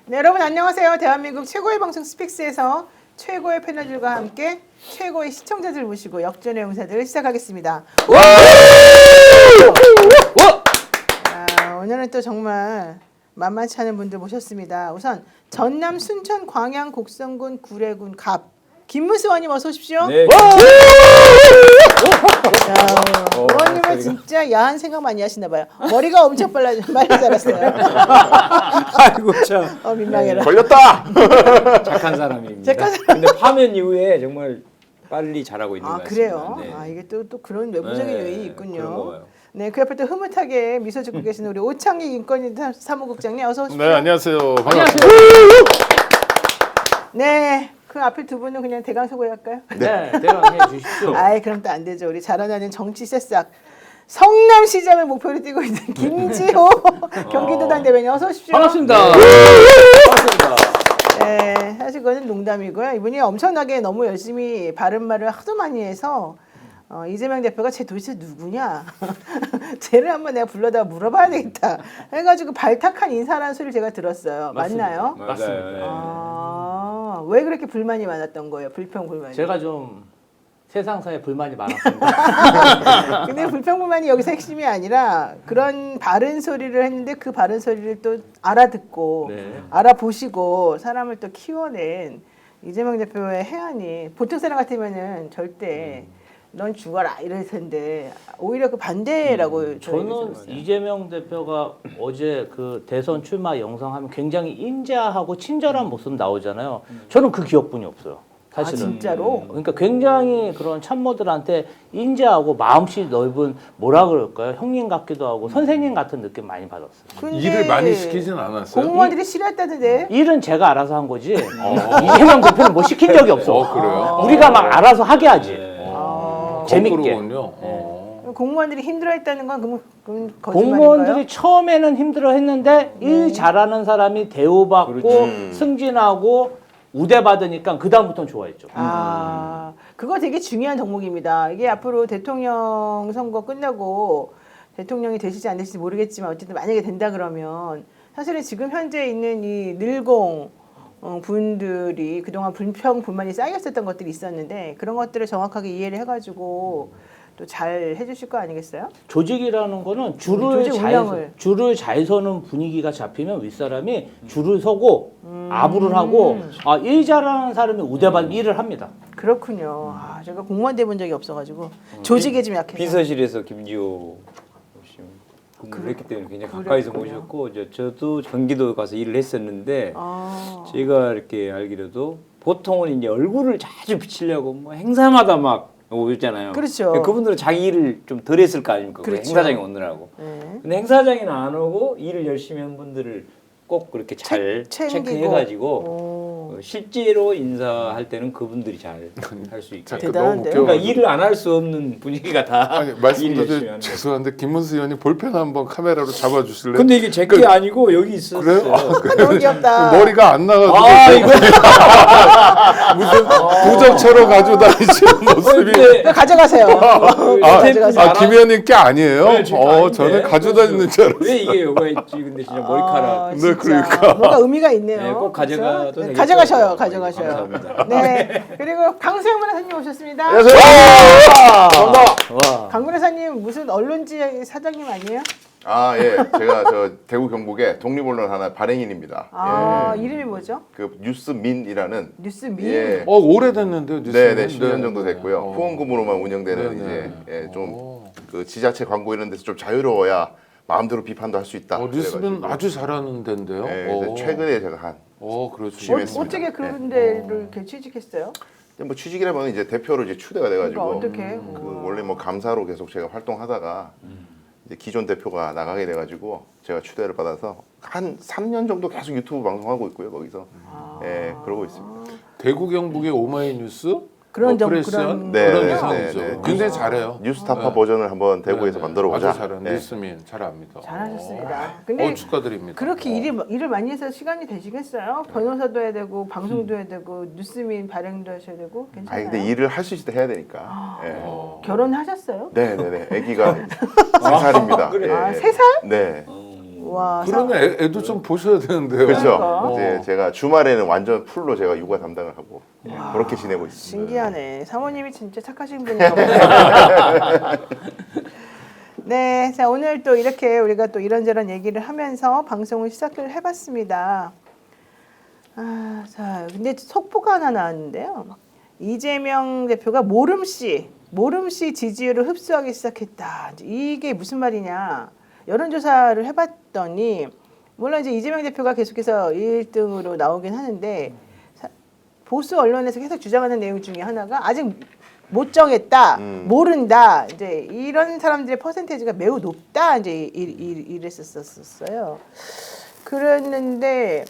네, 여러분 안녕하세요. 대한민국 최고의 방송 스픽스에서 최고의 패널들과 함께 최고의 시청자들 모시고 역전의 용사들 시작하겠습니다. 오늘은 또 정말 만만치 않은 분들 모셨습니다. 우선 전남 순천 광양 곡성군 구례군 갑 김문수 의원님 어서 오십시오. 네. 의원님은 진짜 야한 생각 많이 하시나 봐요. 머리가 엄청 빨리 자랐어요. 아이고 참. 민망해라. 걸렸다. 착한 사람입니다. 착한 사람. 근데 파면 이후에 정말 빨리 자라고 있는 것 같습니다. 그래요? 네. 이게 또 그런 외부적인 네, 요인이 그런 거 있군요. 봐요. 네, 그 옆에 또 흐뭇하게 미소 짓고 계시는 우리 오창익 인권위 사무국장님 어서 오십시오. 네, 안녕하세요. 반갑습니다. 네, 그 앞에 두 분은 그냥 대강 소개할까요? 네, 대강 해 주십시오. 아이, 그럼 또 안 되죠. 우리 자라나는 정치 새싹 성남시장을 목표로 뛰고 있는 김지호 경기도당 대변인 어서 오십시오. 반갑습니다. 반갑습니다. 네, 사실 그거는 농담이고요. 이분이 엄청나게 너무 열심히 바른 말을 하도 많이 해서 이재명 대표가 쟤 도대체 누구냐? 쟤를 한번 내가 불러다 물어봐야 되겠다. 해가지고 발탁한 인사라는 소리를 제가 들었어요. 맞나요? 맞습니다. 네. 왜 그렇게 불만이 많았던 거예요? 불평불만이. 제가 좀 세상사에 불만이 많았습니다. 근데 불평불만이 여기서 핵심이 아니라 그런 바른 소리를 했는데 그 바른 소리를 또 알아듣고 네. 알아보시고 사람을 또 키워낸 이재명 대표의 해안이 보통 사람 같으면은 절대 넌 죽어라 이럴 텐데 오히려 그 반대라고 저는 이재명 대표가 어제 그 대선 출마 영상 하면 굉장히 인자하고 친절한 모습 나오잖아요. 저는 그 기억뿐이 없어요. 사실은. 진짜로? 그러니까 굉장히 그런 참모들한테 인자하고 마음씨 넓은 뭐라 그럴까요? 형님 같기도 하고 선생님 같은 느낌 많이 받았어요. 일을 많이 시키진 않았어요? 공무원들이 싫어했다는데. 일은 제가 알아서 한 거지. 이재명 대표는 뭐 시킨 적이 없어. 그래요? 우리가 막 알아서 하게 하지. 재밌게. 거꾸로군요. 공무원들이 힘들어했다는 건 그건 거짓말인가요? 공무원들이 처음에는 힘들어했는데 일 잘하는 사람이 대우받고 그렇지. 승진하고 우대받으니까 그 다음부터는 좋아했죠. 그거 되게 중요한 덕목입니다. 이게 앞으로 대통령 선거 끝나고 대통령이 되실지 안 되실지 모르겠지만 어쨌든 만약에 된다 그러면 사실은 지금 현재 있는 이 늘공 분들이 그동안 불평 불만이 쌓였었던 것들이 있었는데 그런 것들을 정확하게 이해를 해가지고 또 잘 해주실 거 아니겠어요? 조직이라는 거는 조직 운영을. 줄을 잘 서는 분위기가 잡히면 윗사람이 줄을 서고 아부를 하고 일 잘하는 사람이 우대받으면 일을 합니다. 그렇군요. 제가 공무원 돼본 적이 없어가지고 조직에 좀 약해서. 비서실에서 김지호 씨 근무를 했기 때문에 굉장히 가까이서 모셨고 저도 경기도 가서 일을 했었는데 제가 이렇게 알기로도 보통은 이제 얼굴을 자주 비치려고 뭐 행사마다 막 오셨잖아요. 그렇죠. 그분들은 자기 일을 좀 덜 했을 거 아닙니까? 그렇죠. 행사장에 오느라고. 네. 근데 행사장에는 안 오고 일을 열심히 한 분들을 꼭 그렇게 잘 챙기고. 체크해가지고 실제로 인사할 때는 그분들이 잘 할 수 있게. 자, 대단한데요? 너무 그러니까 웃겨가지고. 일을 안 할 수 없는 분위기가 다 아니, 일을 열심히 말씀드려 하는 거예요. 죄송한데 김문수 의원님 볼펜 한번 카메라로 잡아주실래요? 근데 이게 제게 아니고 여기 있었어요. 그래요? 너무 귀엽다. 머리가 안 나가지고 이거 무슨 도적처럼 가지고 다니시는 모습이 이거 가져가세요. 김 의원님 게 아니에요? 네, 제가 아닌데. 저는 가지고 다니는 줄 알았어요. 왜 이게 여기가 있지? 근데 진짜 머리카락. 네, 진짜. 그러니까. 뭔가 의미가 있네요. 네, 꼭 가져가도 그래서? 되겠죠? 가져가셔요. 가져가셔요. 감사합니다. 네. 그리고 강수영 변호사님 오셨습니다. 안녕하세요. 와. 강 변호사님 무슨 언론지 사장님 아니에요? 예. 제가 저 대구 경북의 독립언론 하나 발행인입니다. 이름이 뭐죠? 그 뉴스민이라는 뉴스민. 예. 오래됐는데요. 뉴스는. 네, 10년 정도 됐고요. 후원금으로만 운영되는 네, 이제 좀 그 지자체 광고 이런 데서 좀 자유로워야 마음대로 비판도 할 수 있다. 뉴스는 그래가지고. 아주 잘하는 데인데요. 그래서 최근에 제가 한 그렇죠. 심했습니다. 어떻게 그런 데를 이렇게 취직했어요? 뭐 취직이라면 이제 대표로 이제 추대가 돼가지고 그러니까 어떻게? 그 원래 뭐 감사로 계속 제가 활동하다가 이제 기존 대표가 나가게 돼가지고 제가 추대를 받아서 한 3년 정도 계속 유튜브 방송하고 있고요 거기서 그러고 있습니다. 대구 경북의 오마이뉴스 그런 오퍼레이션 네, 그런 네, 이상이죠. 네, 네. 굉장히 잘해요. 뉴스타파 네. 버전을 한번 대구에서 네, 만들어 보자. 아주 잘해요. 뉴스민 잘합니다. 잘하셨습니다. 근데 축하드립니다. 그렇게 일을 많이 해서 시간이 되시겠어요? 변호사도 해야 되고 방송도 해야 되고 뉴스민 발행도 하셔야 되고 괜찮아요? 근데 일을 할 수 있을 때 해야 되니까. 결혼하셨어요? 네네네. 아기가 3살입니다. 그래. 3살? 네. 와, 그러면 애도 좀 보셔야 되는데요. 그렇죠. 그러니까. 이제 제가 주말에는 완전 풀로 제가 육아 담당을 하고 그렇게 지내고 있습니다. 신기하네. 사모님이 진짜 착하신 분인가 보다. 네, 자 오늘 또 이렇게 우리가 또 이런저런 얘기를 하면서 방송을 시작을 해봤습니다. 아, 자 근데 속보가 하나 나왔는데요. 이재명 대표가 모름씨 지지율을 흡수하기 시작했다. 이게 무슨 말이냐? 여론조사를 해봤더니 물론 이제 이재명 대표가 계속해서 1등으로 나오긴 하는데 보수 언론에서 계속 주장하는 내용 중에 하나가 아직 못 정했다, 모른다. 이제 이런 사람들의 퍼센테이지가 매우 높다. 이제 이랬었어요. 그랬는데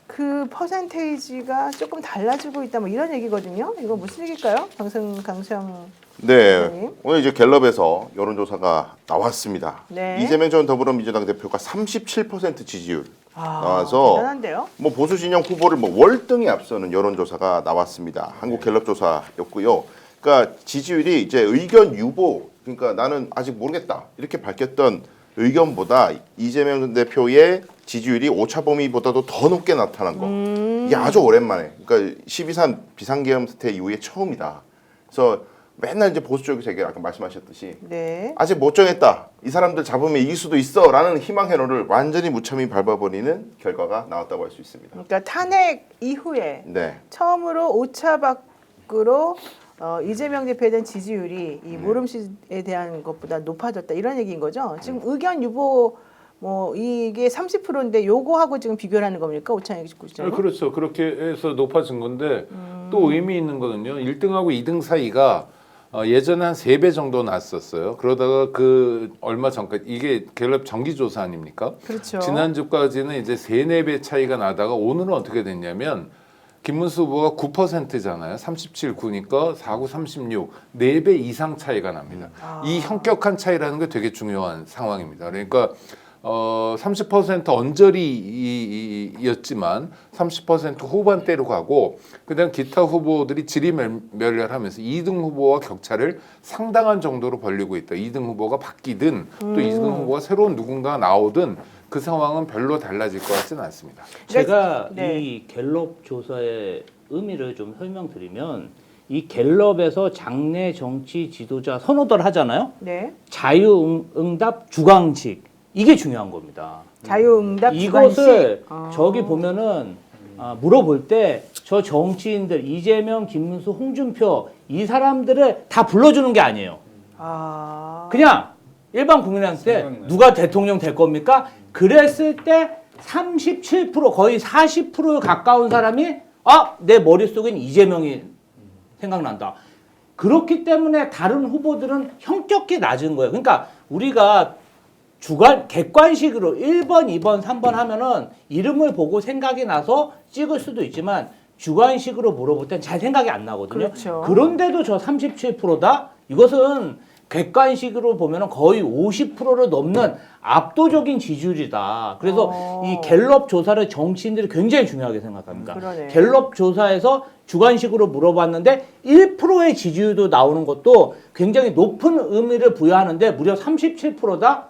그 퍼센테이지가 조금 달라지고 있다. 뭐 이런 얘기거든요. 이거 무슨 얘기일까요, 강수영? 네, 선생님? 오늘 이제 갤럽에서 여론조사가 나왔습니다. 네. 이재명 전 더불어민주당 대표가 37% 지지율 나와서 대단한데요. 뭐 보수 진영 후보를 뭐 월등히 앞서는 여론조사가 나왔습니다. 한국 갤럽조사였고요. 그러니까 지지율이 이제 의견 유보, 그러니까 나는 아직 모르겠다 이렇게 밝혔던 의견보다 이재명 대표의 지지율이 오차 범위보다도 더 높게 나타난 거. 이게 아주 오랜만에. 그러니까 12.3 비상계엄 사태 이후에 처음이다. 그래서 맨날 이제 보수 쪽에서 아까 말씀하셨듯이 네. 아직 못 정했다. 이 사람들 잡으면 이길 수도 있어라는 희망 회로를 완전히 무참히 밟아버리는 결과가 나왔다고 할 수 있습니다. 그러니까 탄핵 이후에 네. 처음으로 오차 밖으로 이재명 대표에 대한 지지율이 이 모름씨에 대한 것보다 높아졌다 이런 얘기인 거죠. 지금 의견 유보 뭐 이게 30%인데 요거하고 지금 비교를 하는 겁니까? 오차익 구시장? 그렇죠. 그렇게 해서 높아진 건데 또 의미 있는 거는요. 1등하고 2등 사이가 예전에 한 3배 정도 났었어요. 그러다가 그 얼마 전까지 이게 갤럽 정기조사 아닙니까? 그렇죠. 지난주까지는 이제 3-4배 차이가 나다가 오늘은 어떻게 됐냐면 김문수 후보가 9%잖아요. 37, 9니까 49, 36, 4배 이상 차이가 납니다. 이 현격한 차이라는 게 되게 중요한 상황입니다. 그러니까 30% 언저리였지만 30% 후반대로 가고 그다음 기타 후보들이 지리멸렬하면서 2등 후보와 격차를 상당한 정도로 벌리고 있다. 2등 후보가 바뀌든 또 2등 후보가 새로운 누군가 나오든 그 상황은 별로 달라질 것 같지는 않습니다. 제가 네. 이 갤럽 조사의 의미를 좀 설명드리면 이 갤럽에서 장내 정치 지도자 선호들 하잖아요. 네. 자유응답 주관식 이게 중요한 겁니다. 자유응답 이것을 주관식? 저기 보면은 물어볼 때 저 정치인들 이재명, 김문수, 홍준표 이 사람들을 다 불러주는 게 아니에요. 그냥 일반 국민한테 누가 대통령 될 겁니까? 그랬을 때 37% 거의 40%에 가까운 사람이 내 머릿속엔 이재명이 생각난다. 그렇기 때문에 다른 후보들은 형격히 낮은 거예요. 그러니까 우리가 객관식으로 1번, 2번, 3번 하면은 이름을 보고 생각이 나서 찍을 수도 있지만 주관식으로 물어볼 땐 잘 생각이 안 나거든요. 그렇죠. 그런데도 저 37%다? 이것은 객관식으로 보면은 거의 50%를 넘는 압도적인 지지율이다. 그래서 이 갤럽 조사를 정치인들이 굉장히 중요하게 생각합니다. 그러네. 갤럽 조사에서 주관식으로 물어봤는데 1%의 지지율도 나오는 것도 굉장히 높은 의미를 부여하는데 무려 37%다?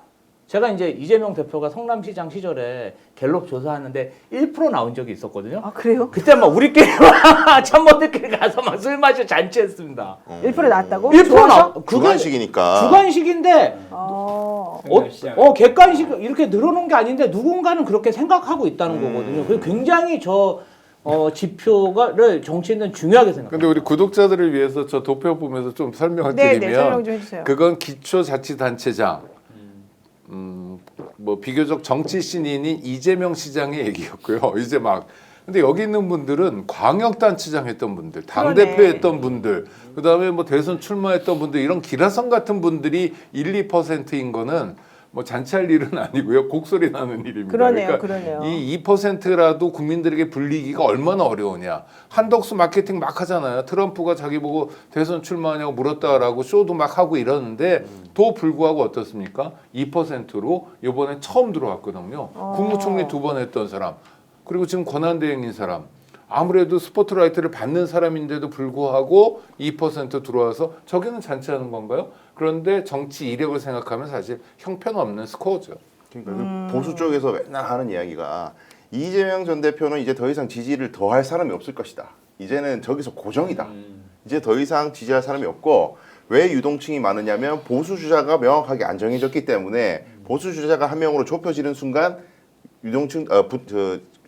제가 이제 이재명 대표가 성남시장 시절에 갤럽 조사하는데 1% 나온 적이 있었거든요. 아 그래요? 그때 막 우리끼리 참모들끼리 가서 막 술 마시고 잔치했습니다. 1% 나왔다고? 1% 나. 주관식이니까. 주관식인데 객관식 이렇게 늘어놓은 게 아닌데 누군가는 그렇게 생각하고 있다는 거거든요. 그게 굉장히 지표를 정치인들은 중요하게 생각합니다. 근데 우리 구독자들을 위해서 저 도표 보면서 좀 설명을 네, 드리면 설명 좀 해주세요. 그건 기초자치단체장 뭐 비교적 정치 신인인 이재명 시장의 얘기였고요. 이제 막 근데 여기 있는 분들은 광역단체장 했던 분들, 당대표 그러네. 했던 분들, 그다음에 뭐 대선 출마했던 분들 이런 기라성 같은 분들이 1, 2%인 거는 뭐 잔치할 일은 아니고요. 곡소리 나는 일입니다. 그러네요, 그러니까 그러네요. 이 2%라도 국민들에게 불리기가 얼마나 어려우냐. 한덕수 마케팅 막 하잖아요. 트럼프가 자기 보고 대선 출마하냐고 물었다라고 쇼도 막 하고 이러는데 또 불구하고 어떻습니까? 2%로 이번에 처음 들어왔거든요. 국무총리 2번 했던 사람. 그리고 지금 권한대행인 사람. 아무래도 스포트라이트를 받는 사람인데도 불구하고 2% 들어와서 저기는 잔치하는 건가요? 그런데 정치 이력을 생각하면 사실 형편없는 스코어죠. 그러니까 그 보수 쪽에서 맨날 하는 이야기가 이재명 전 대표는 이제 더 이상 지지를 더 할 사람이 없을 것이다. 이제는 저기서 고정이다. 이제 더 이상 지지할 사람이 없고 왜 유동층이 많으냐면 보수 주자가 명확하게 안 정해졌기 때문에 보수 주자가 한 명으로 좁혀지는 순간 유동층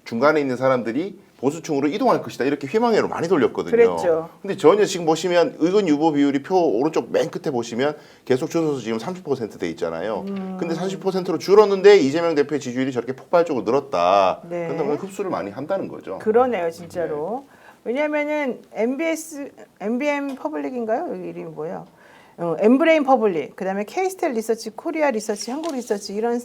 중간에 있는 사람들이 보수층으로 이동할 것이다. 이렇게 희망회로 많이 돌렸거든요. 그랬죠. 근데 전혀 지금 보시면 의원 유보 비율이 표 오른쪽 맨 끝에 보시면 계속 줄어서 지금 30%돼 있잖아요. 근데 30%로 줄었는데 이재명 대표의 지지율이 저렇게 폭발적으로 늘었다. 네. 그런다면 흡수를 많이 한다는 거죠. 그러네요, 진짜로. 왜냐면은 MBM 퍼블릭인가요? 여기 이름이 뭐예요? 엠브레인 퍼블릭, 그다음에 케이스텔 리서치, 코리아 리서치, 한국 리서치 이런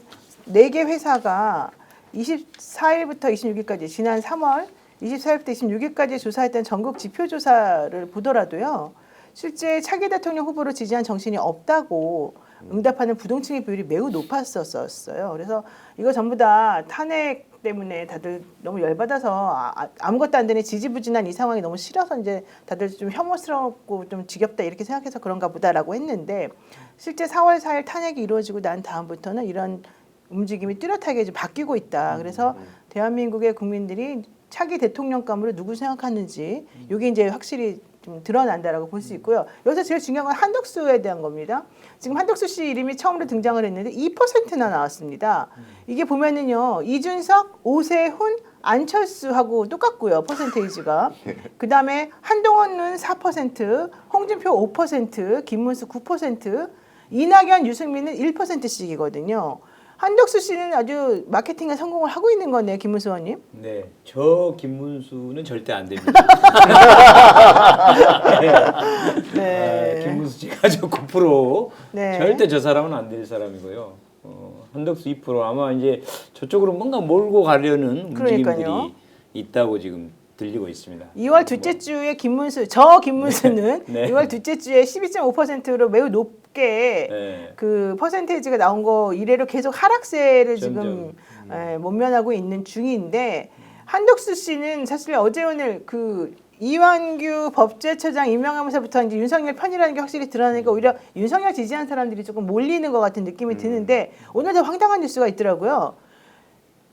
4개 회사가 24일부터 26일까지 지난 3월 24일부터 26일까지 조사했던 전국 지표 조사를 보더라도요. 실제 차기 대통령 후보로 지지한 정신이 없다고 응답하는 부동층의 비율이 매우 높았었어요. 그래서 이거 전부 다 탄핵 때문에 다들 너무 열받아서 아무것도 안 되는 지지부진한 이 상황이 너무 싫어서 이제 다들 좀 혐오스럽고 좀 지겹다 이렇게 생각해서 그런가 보다라고 했는데 실제 4월 4일 탄핵이 이루어지고 난 다음부터는 이런 움직임이 뚜렷하게 좀 바뀌고 있다. 그래서 대한민국의 국민들이 차기 대통령감으로 누구 생각하는지 이게 이제 확실히 좀 드러난다라고 볼 수 있고요. 여기서 제일 중요한 건 한덕수에 대한 겁니다. 지금 한덕수 씨 이름이 처음으로 등장을 했는데 2%나 나왔습니다. 이게 보면은요. 이준석, 오세훈, 안철수하고 똑같고요. 퍼센테이지가. 그다음에 한동훈은 4%, 홍준표 5%, 김문수 9%, 이낙연, 유승민은 1%씩이거든요. 한덕수 씨는 아주 마케팅에 성공을 하고 있는 거네요, 김문수 의원님. 네, 저 김문수는 절대 안 됩니다. 네. 김문수 씨가 저 9% 네. 절대 저 사람은 안 될 사람이고요. 한덕수 2% 아마 이제 저쪽으로 뭔가 몰고 가려는 그러니까요. 움직임들이 있다고 지금 들리고 있습니다. 2월 둘째 주에 저 김문수는 네. 2월 둘째 주에 12.5%로 매우 높게 네. 그 퍼센테이지가 나온 거 이래로 계속 하락세를 점점. 지금 못면하고 있는 중인데 한덕수 씨는 사실 어제 오늘 그 이완규 법제처장 임명하면서부터 이제 윤석열 편이라는 게 확실히 드러나니까 오히려 윤석열 지지한 사람들이 조금 몰리는 것 같은 느낌이 드는데 오늘 더 황당한 뉴스가 있더라고요.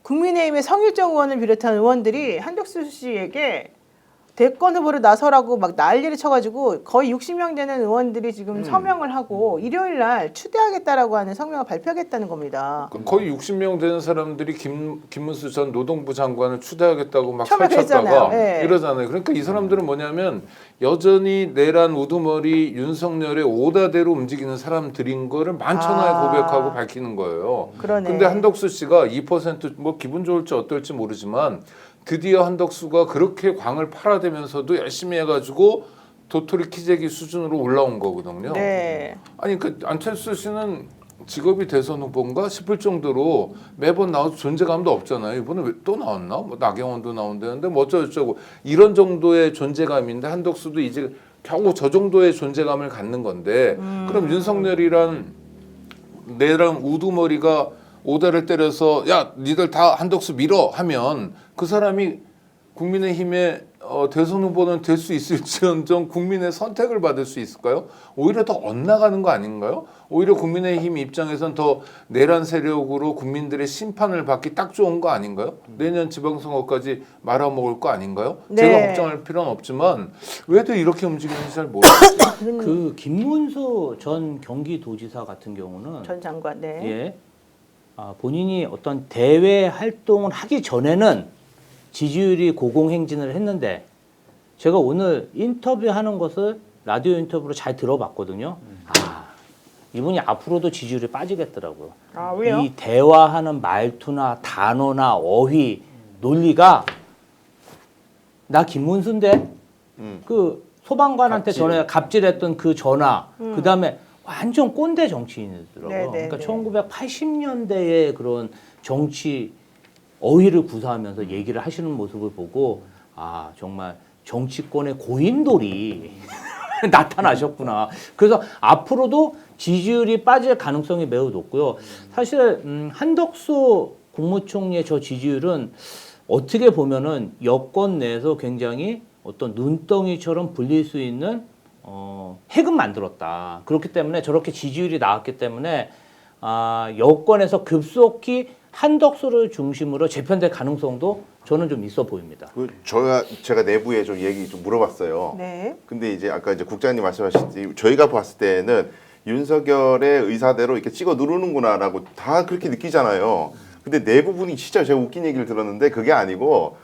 국민의힘의 성일정 의원을 비롯한 의원들이 한덕수 씨에게 대권 후보로 나서라고 막 난리를 쳐가지고 거의 60명 되는 의원들이 지금 서명을 하고 일요일 날 추대하겠다라고 하는 성명을 발표하겠다는 겁니다. 거의 60명 되는 사람들이 김문수 전 노동부 장관을 추대하겠다고 막 처음에 펼쳤다가 그랬잖아요. 네. 이러잖아요. 그러니까 이 사람들은 뭐냐면 여전히 내란 우두머리 윤석열의 오다대로 움직이는 사람들인 거를 만천하에 고백하고 밝히는 거예요. 그러네. 근데 한덕수 씨가 2%뭐 기분 좋을지 어떨지 모르지만 드디어 한덕수가 그렇게 광을 팔아대면서도 열심히 해가지고 도토리 키재기 수준으로 올라온 거거든요. 네. 아니 그 안철수 씨는 직업이 대선 후보인가 싶을 정도로 매번 나와서 존재감도 없잖아요. 이번에 왜 또 나왔나? 뭐 나경원도 나온다는데 뭐 어쩌고저쩌고 이런 정도의 존재감인데 한덕수도 이제 겨우 저 정도의 존재감을 갖는 건데 그럼 윤석열이란 내란 우두머리가 오다를 때려서 야 니들 다 한덕수 밀어 하면 그 사람이 국민의힘의 대선 후보는 될 수 있을지언정 국민의 선택을 받을 수 있을까요? 오히려 더 엇나가는 거 아닌가요? 오히려 국민의힘 입장에선 더 내란 세력으로 국민들의 심판을 받기 딱 좋은 거 아닌가요? 내년 지방선거까지 말아먹을 거 아닌가요? 네. 제가 걱정할 필요는 없지만 왜들 이렇게 움직이는지 잘 모르겠어요. 그 김문수 전 경기도지사 같은 경우는 전 장관. 네. 예, 본인이 어떤 대외 활동을 하기 전에는 지지율이 고공행진을 했는데 제가 오늘 인터뷰하는 것을 라디오 인터뷰로 잘 들어봤거든요. 이분이 앞으로도 지지율이 빠지겠더라고요. 아, 왜요? 이 대화하는 말투나 단어나 어휘, 논리가 나 김문수인데 그 소방관한테 전에 갑질했던 그 전화, 그 다음에 완전 꼰대 정치인이더라고요. 네, 네, 그러니까 네. 1980년대의 그런 정치 어휘를 구사하면서 얘기를 하시는 모습을 보고 정말 정치권의 고인돌이 나타나셨구나. 그래서 앞으로도 지지율이 빠질 가능성이 매우 높고요. 사실 한덕수 국무총리의 저 지지율은 어떻게 보면은 여권 내에서 굉장히 어떤 눈덩이처럼 불릴 수 있는 핵은 만들었다. 그렇기 때문에 저렇게 지지율이 나왔기 때문에 여권에서 급속히 한덕수를 중심으로 재편될 가능성도 저는 좀 있어 보입니다. 제가 내부에 좀 얘기 좀 물어봤어요. 네. 근데 이제 아까 이제 국장님 말씀하셨듯이 저희가 봤을 때는 윤석열의 의사대로 이렇게 찍어 누르는구나라고 다 그렇게 느끼잖아요. 근데 내부 분이 진짜 제가 웃긴 얘기를 들었는데 그게 아니고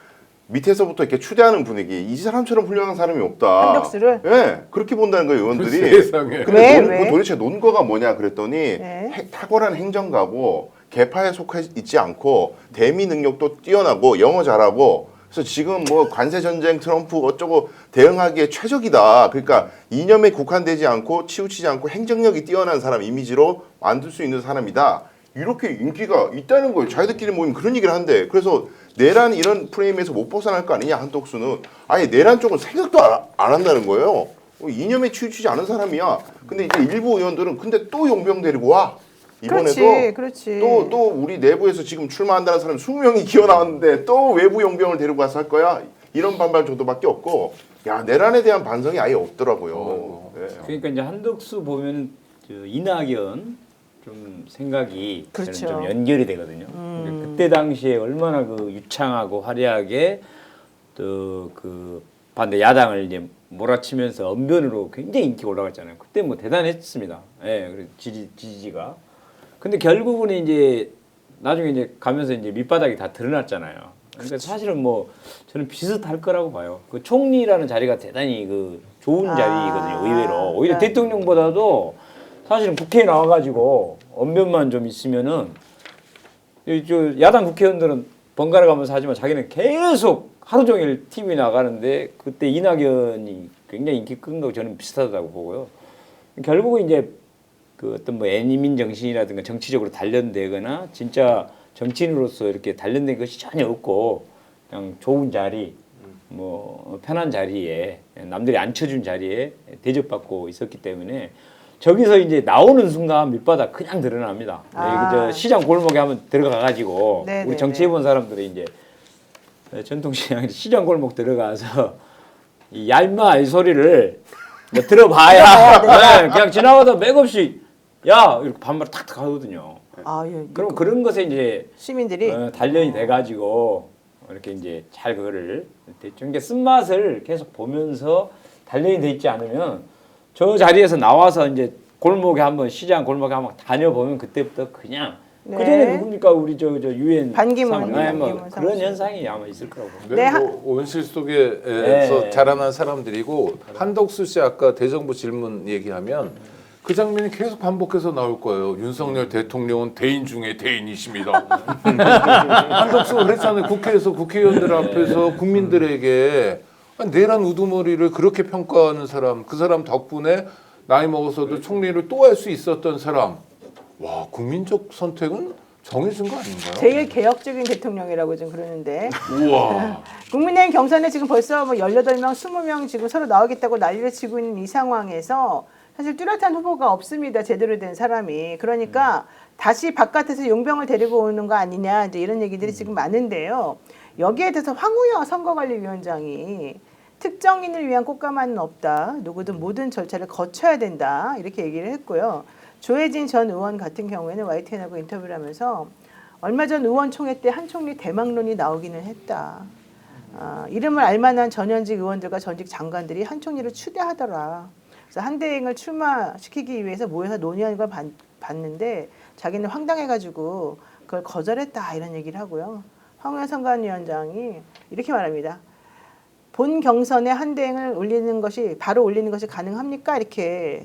밑에서부터 이렇게 추대하는 분위기. 이 사람처럼 훌륭한 사람이 없다. 한덕수를? 네, 그렇게 본다는 거예요, 의원들이. 세상에. 왜? 근데 도대체 논거가 뭐냐 그랬더니 네. 탁월한 행정가고 계파에 속해 있지 않고 대미 능력도 뛰어나고 영어 잘하고 그래서 지금 뭐 관세 전쟁 트럼프 어쩌고 대응하기에 최적이다. 그러니까 이념에 국한되지 않고 치우치지 않고 행정력이 뛰어난 사람 이미지로 만들 수 있는 사람이다. 이렇게 인기가 있다는 거예요. 자기들끼리 모이면 그런 얘기를 한대. 그래서 내란 이런 프레임에서 못 벗어날 거 아니냐 한덕수는. 아예 내란 쪽은 생각도 안 한다는 거예요. 이념에 치우치지 않은 사람이야. 근데 이제 일부 의원들은 근데 또 용병 데리고 와. 이번에도 그렇지. 또 우리 내부에서 지금 출마한다는 사람 20명이 기어 나왔는데 또 외부 용병을 데리고 와서 할 거야. 이런 반발 정도밖에 없고 야 내란에 대한 반성이 아예 없더라고요. 예. 그러니까 이제 한덕수 보면 이낙연 좀 생각이 그렇죠. 저는 좀 연결이 되거든요. 그러니까 그때 당시에 얼마나 그 유창하고 화려하게 또 그 반대 야당을 이제 몰아치면서 언변으로 굉장히 인기가 올라갔잖아요. 그때 뭐 대단했습니다. 예, 그래서 지지가. 근데 결국은 이제 나중에 이제 가면서 이제 밑바닥이 다 드러났잖아요. 그러니까 사실은 뭐 저는 비슷할 거라고 봐요. 그 총리라는 자리가 대단히 그 좋은 자리거든요. 의외로 오히려 네. 대통령보다도 사실은 국회에 나와가지고 언변만 좀 있으면은 저 야당 국회의원들은 번갈아 가면서 하지만 자기는 계속 하루 종일 TV 나가는데 그때 이낙연이 굉장히 인기 끈 거 저는 비슷하다고 보고요. 결국은 이제 그 어떤 뭐 애니민 정신이라든가 정치적으로 단련되거나 진짜 정치인으로서 이렇게 단련된 것이 전혀 없고 그냥 좋은 자리, 뭐 편한 자리에 남들이 앉혀준 자리에 대접받고 있었기 때문에 저기서 이제 나오는 순간 밑바닥 그냥 드러납니다. 저 시장 골목에 한번 들어가가지고 네네네. 우리 정치해본 사람들이 이제 전통시장 시장 골목 들어가서 이 얄마 이 소리를 뭐 들어봐야 네, 그냥 지나가다 맥없이 야 이렇게 반말 탁탁 하거든요. 예. 그럼 그런 것에 이제 시민들이 단련이 돼가지고 이렇게 이제 잘 그거를 대충 이게 쓴맛을 계속 보면서 단련이 돼 있지 않으면 저 자리에서 나와서 이제 골목에 한번 시장 골목에 한번 다녀보면 그때부터 그냥 네. 그 전에 누굽니까 우리 저 유엔 반기문 뭐 사무실. 그런 현상이 아마 있을 거라고 봅니다. 네, 뭐 온실 속에서 네. 자라난 사람들이고 한덕수 씨 아까 대정부 질문 얘기하면 그 장면이 계속 반복해서 나올 거예요. 윤석열 대통령은 대인 중에 대인이십니다. 한덕수가 그랬잖아요. 국회에서 국회의원들 앞에서 국민들에게 내란 우두머리를 그렇게 평가하는 사람, 그 사람 덕분에 나이 먹어서도 총리를 또 할 수 있었던 사람. 와, 국민적 선택은 정해진 거 아닌가요? 제일 개혁적인 대통령이라고 좀 그러는데 우와. 국민의힘 경선에 지금 벌써 뭐 18명, 20명 지금 서로 나오겠다고 난리를 치고 있는 이 상황에서 사실 뚜렷한 후보가 없습니다. 제대로 된 사람이. 그러니까 다시 바깥에서 용병을 데리고 오는 거 아니냐 이제 이런 얘기들이 지금 많은데요. 여기에 대해서 황우여 선거관리위원장이 특정인을 위한 꽃가마는 없다. 누구든 모든 절차를 거쳐야 된다. 이렇게 얘기를 했고요. 조혜진 전 의원 같은 경우에는 YTN하고 인터뷰를 하면서 얼마 전 의원총회 때 한 총리 대망론이 나오기는 했다. 이름을 알만한 전현직 의원들과 전직 장관들이 한 총리를 추대하더라. 그래서 한대행을 출마시키기 위해서 모여서 논의하는 걸 봤는데 자기는 황당해가지고 그걸 거절했다 이런 얘기를 하고요. 황우여 선관위원장이 이렇게 말합니다. 본 경선에 한대행을 바로 올리는 것이 가능합니까? 이렇게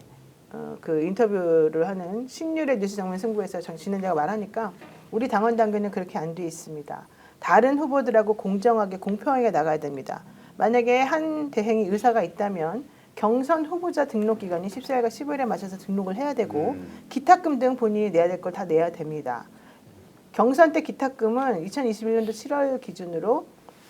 그 인터뷰를 하는 신율의 뉴스 정면 승부에서 진행자가 말하니까 우리 당원 당규는 그렇게 안 돼 있습니다. 다른 후보들하고 공정하게 공평하게 나가야 됩니다. 만약에 한 대행이 의사가 있다면 경선 후보자 등록 기간이 14일과 15일에 맞춰서 등록을 해야 되고 기탁금 등 본인이 내야 될 걸 다 내야 됩니다. 경선 때 기탁금은 2021년도 7월 기준으로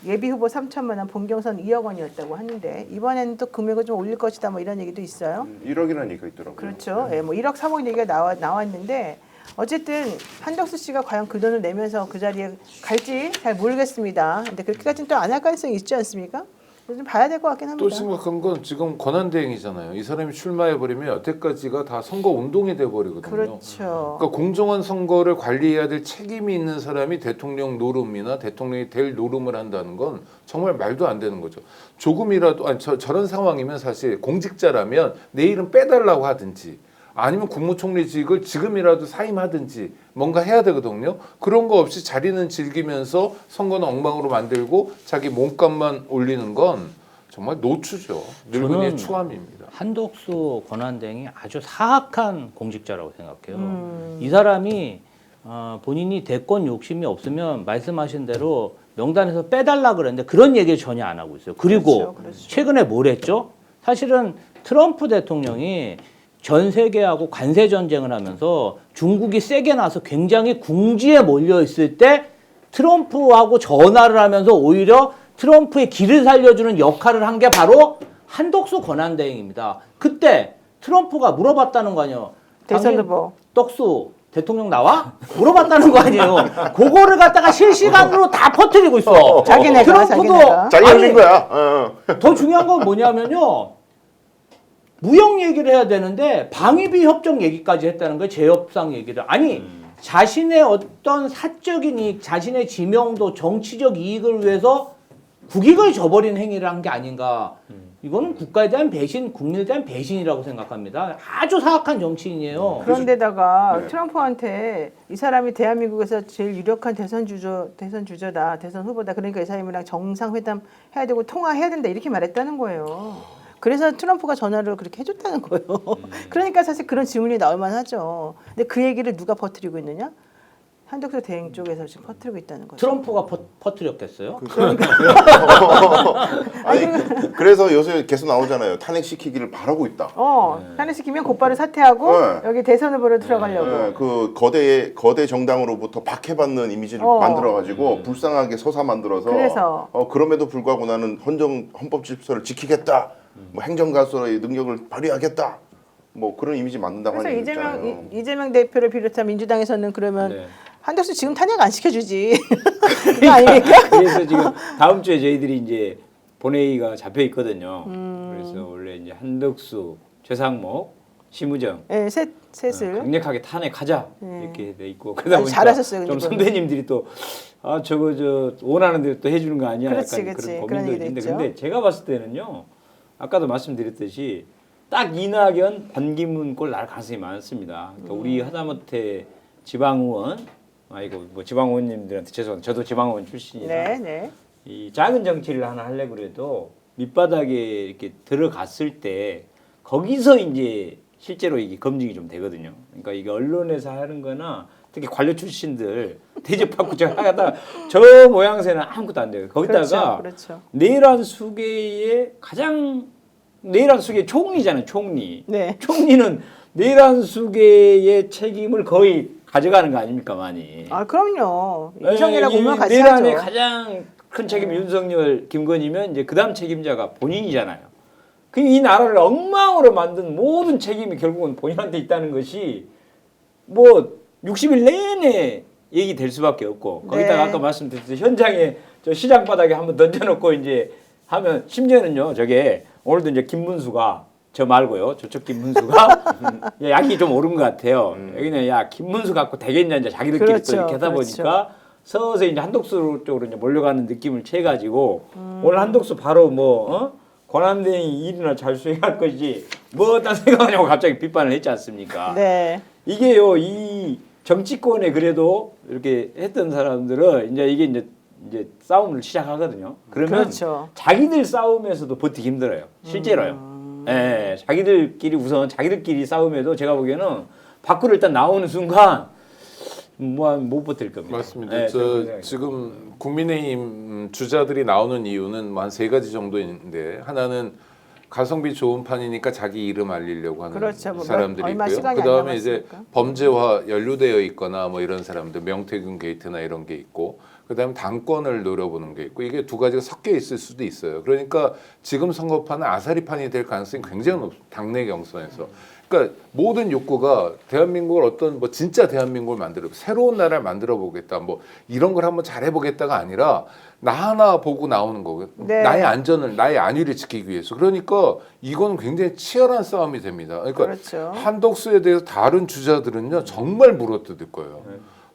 예비 후보 3천만 원, 본경선 2억 원이었다고 하는데 이번에는 또 금액을 좀 올릴 것이다 뭐 이런 얘기도 있어요. 1억이라는 얘기가 있더라고요. 그렇죠. 예, 뭐 1억 3억 얘기가 나왔는데 어쨌든 한덕수 씨가 과연 그 돈을 내면서 그 자리에 갈지 잘 모르겠습니다. 근데 그렇게까지는 또 안 할 가능성이 있지 않습니까? 좀 봐야 될 것 같긴 합니다. 또 심각한 건 지금 권한대행이잖아요. 이 사람이 출마해버리면 여태까지가 다 선거 운동이 돼버리거든요. 그렇죠. 그러니까 공정한 선거를 관리해야 될 책임이 있는 사람이 대통령 노름이나 대통령이 될 노름을 한다는 건 정말 말도 안 되는 거죠. 조금이라도 저런 상황이면 사실 공직자라면 내일은 빼달라고 하든지 아니면 국무총리직을 지금이라도 사임하든지 뭔가 해야 되거든요. 그런 거 없이 자리는 즐기면서 선거는 엉망으로 만들고 자기 몸값만 올리는 건 정말 노추죠. 늙은이의 추함입니다. 한덕수 권한대행이 아주 사악한 공직자라고 생각해요. 이 사람이 본인이 대권 욕심이 없으면 말씀하신 대로 명단에서 빼달라 그랬는데 그런 얘기를 전혀 안 하고 있어요. 그리고 그렇죠. 최근에 뭘 했죠? 사실은 트럼프 대통령이 전 세계하고 관세 전쟁을 하면서 중국이 세게 나서 굉장히 궁지에 몰려 있을 때 트럼프하고 전화를 하면서 오히려 트럼프의 길을 살려주는 역할을 한 게 바로 한덕수 권한대행입니다. 그때 트럼프가 물어봤다는 거 아니에요. 대선 후보. 떡수 대통령 나와? 물어봤다는 거 아니에요. 그거를 갖다가 실시간으로 다 퍼뜨리고 있어. 자기네가. 자기 열린 거야. 더 중요한 건 뭐냐면요. 무역 얘기를 해야 되는데 방위비 협정 얘기까지 했다는 거예요. 재협상 얘기를. 아니 자신의 어떤 사적인 이익, 자신의 지명도, 정치적 이익을 위해서 국익을 저버리는 행위를 한 게 아닌가. 이거는 국가에 대한 배신, 국민에 대한 배신이라고 생각합니다. 아주 사악한 정치인이에요. 그런데다가 트럼프한테 이 사람이 대한민국에서 제일 유력한 대선 주자다, 대선 후보다. 그러니까 이 사람이랑 정상회담 해야 되고 통화해야 된다 이렇게 말했다는 거예요. 그래서 트럼프가 전화를 그렇게 해줬다는 거예요. 그러니까 사실 그런 질문이 나올 만하죠. 근데 그 얘기를 누가 퍼뜨리고 있느냐? 한덕수 대행 쪽에서 지금 퍼뜨리고 있다는 거죠. 트럼프가 퍼뜨렸겠어요? 아니, 그래서 요새 계속 나오잖아요. 탄핵시키기를 바라고 있다. 탄핵시키면 곧바로 사퇴하고 네. 여기 대선 후보로 들어가려고. 네, 그 거대 정당으로부터 박해받는 이미지를 만들어가지고 불쌍하게 서사 만들어서 그래서. 그럼에도 불구하고 나는 헌법 질서를 지키겠다. 뭐 행정가서의 능력을 발휘하겠다. 뭐 그런 이미지 만든다고 그래서 하는 얘기잖아요. 이재명 대표를 비롯한 민주당에서는 그러면 네. 한덕수 지금 탄핵 안 시켜주지. 그거 아닙니까? 그래서 지금 다음 주에 저희들이 이제 본회의가 잡혀 있거든요. 그래서 원래 이제 한덕수, 최상목, 심우정 네, 셋을. 강력하게 탄핵하자 네. 이렇게 돼 있고 그러다 아주 보니까 잘하셨어요, 좀 근데 선배님들이 또 저거 원하는 대로 또 해주는 거 아니야? 그렇지, 약간 그렇지. 그런 그런 고민도 얘기도 있는데 있죠. 근데 제가 봤을 때는요. 아까도 말씀드렸듯이 딱 이낙연, 반기문 꼴 날 가능성이 많습니다. 그러니까 우리 하다못해 지방의원, 뭐 지방의원님들한테 죄송합니다. 저도 지방의원 출신이라 네. 이 작은 정치를 하나 하려고 해도 밑바닥에 이렇게 들어갔을 때 거기서 이제 실제로 이게 검증이 좀 되거든요. 그러니까 이게 언론에서 하는 거나 특히 관료 출신들 대접받고 제가 하다 저 모양새는 아무것도 안 돼요. 거기다가 그렇죠. 내란 수계의 내란 수계 총리잖아요. 총리. 네. 총리는 내란 수계의 책임을 거의 가져가는 거 아닙니까, 많이. 아 그럼요. 윤석열하고 보면 같이 내란의 하죠. 가장 큰 책임 윤석열, 김건희면 이제 그다음 책임자가 본인이잖아요. 이 나라를 엉망으로 만든 모든 책임이 결국은 본인한테 있다는 것이 뭐 60일 내내 얘기될 수밖에 없고 거기다가 네. 아까 말씀드렸듯이 현장에 저 시장 바닥에 한번 던져놓고 이제 하면 심지어는요 저게 오늘도 이제 김문수가 저 말고요 저쪽 김문수가 약이 좀 오른 것 같아요. 여기는 야 김문수 갖고 되겠냐 이제 자기들끼리 그렇죠, 또 이렇게 하다 보니까 서서히 이제 한독수 쪽으로 이제 몰려가는 느낌을 채가지고 오늘 한독수 바로 권한대행이 일이나 잘 수행할 것이지 뭐 어떤 생각하냐고 갑자기 비판을 했지 않습니까? 네. 이게요 이 정치권에 그래도 이렇게 했던 사람들은 이제 이게 이제 싸움을 시작하거든요. 그러면 그렇죠. 자기들 싸움에서도 버티기 힘들어요. 실제로요. 예, 자기들끼리 우선 자기들끼리 싸움에도 제가 보기에는 밖으로 일단 나오는 순간 못 버틸 겁니다. 맞습니다. 예, 지금 국민의힘 주자들이 나오는 이유는 한 세 가지 정도 있는데 하나는 가성비 좋은 판이니까 자기 이름 알리려고 하는 그렇죠. 뭐 사람들이 얼마 있고요. 시간이 안 그다음에 이제 남았으니까. 범죄와 연루되어 있거나 뭐 이런 사람들 명태균 게이트나 이런 게 있고 그다음에 당권을 노려보는 게 있고 이게 두 가지가 섞여 있을 수도 있어요. 그러니까 지금 선거판은 아사리판이 될 가능성이 굉장히 높습니다. 당내 경선에서. 그러니까 모든 욕구가 대한민국을 어떤 뭐 진짜 대한민국을 만들어 새로운 나라를 만들어 보겠다 뭐 이런 걸 한번 잘해 보겠다가 아니라 나 하나 보고 나오는 거고요. 네. 나의 안전을 나의 안위를 지키기 위해서. 그러니까 이건 굉장히 치열한 싸움이 됩니다. 그러니까 그렇죠. 한덕수에 대해서 다른 주자들은요 정말 물어뜯을 거예요.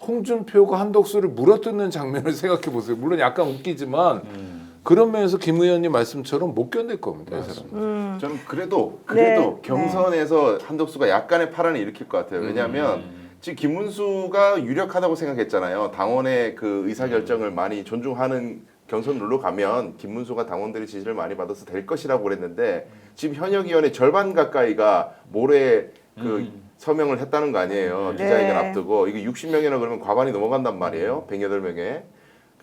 홍준표가 한덕수를 물어뜯는 장면을 생각해 보세요. 물론 약간 웃기지만 그런 면에서 김 의원님 말씀처럼 못 견딜 겁니다. 이 사람. 저는 그래도 네. 경선에서 한덕수가 약간의 파란을 일으킬 것 같아요. 왜냐하면 지금 김문수가 유력하다고 생각했잖아요. 당원의 그 의사결정을 많이 존중하는 경선 룰로 가면 김문수가 당원들의 지지를 많이 받아서 될 것이라고 그랬는데 지금 현역 의원의 절반 가까이가 모레 그 서명을 했다는 거 아니에요. 네. 기자회견 앞두고 이게 60명이나 그러면 과반이 넘어간단 말이에요. 108명에.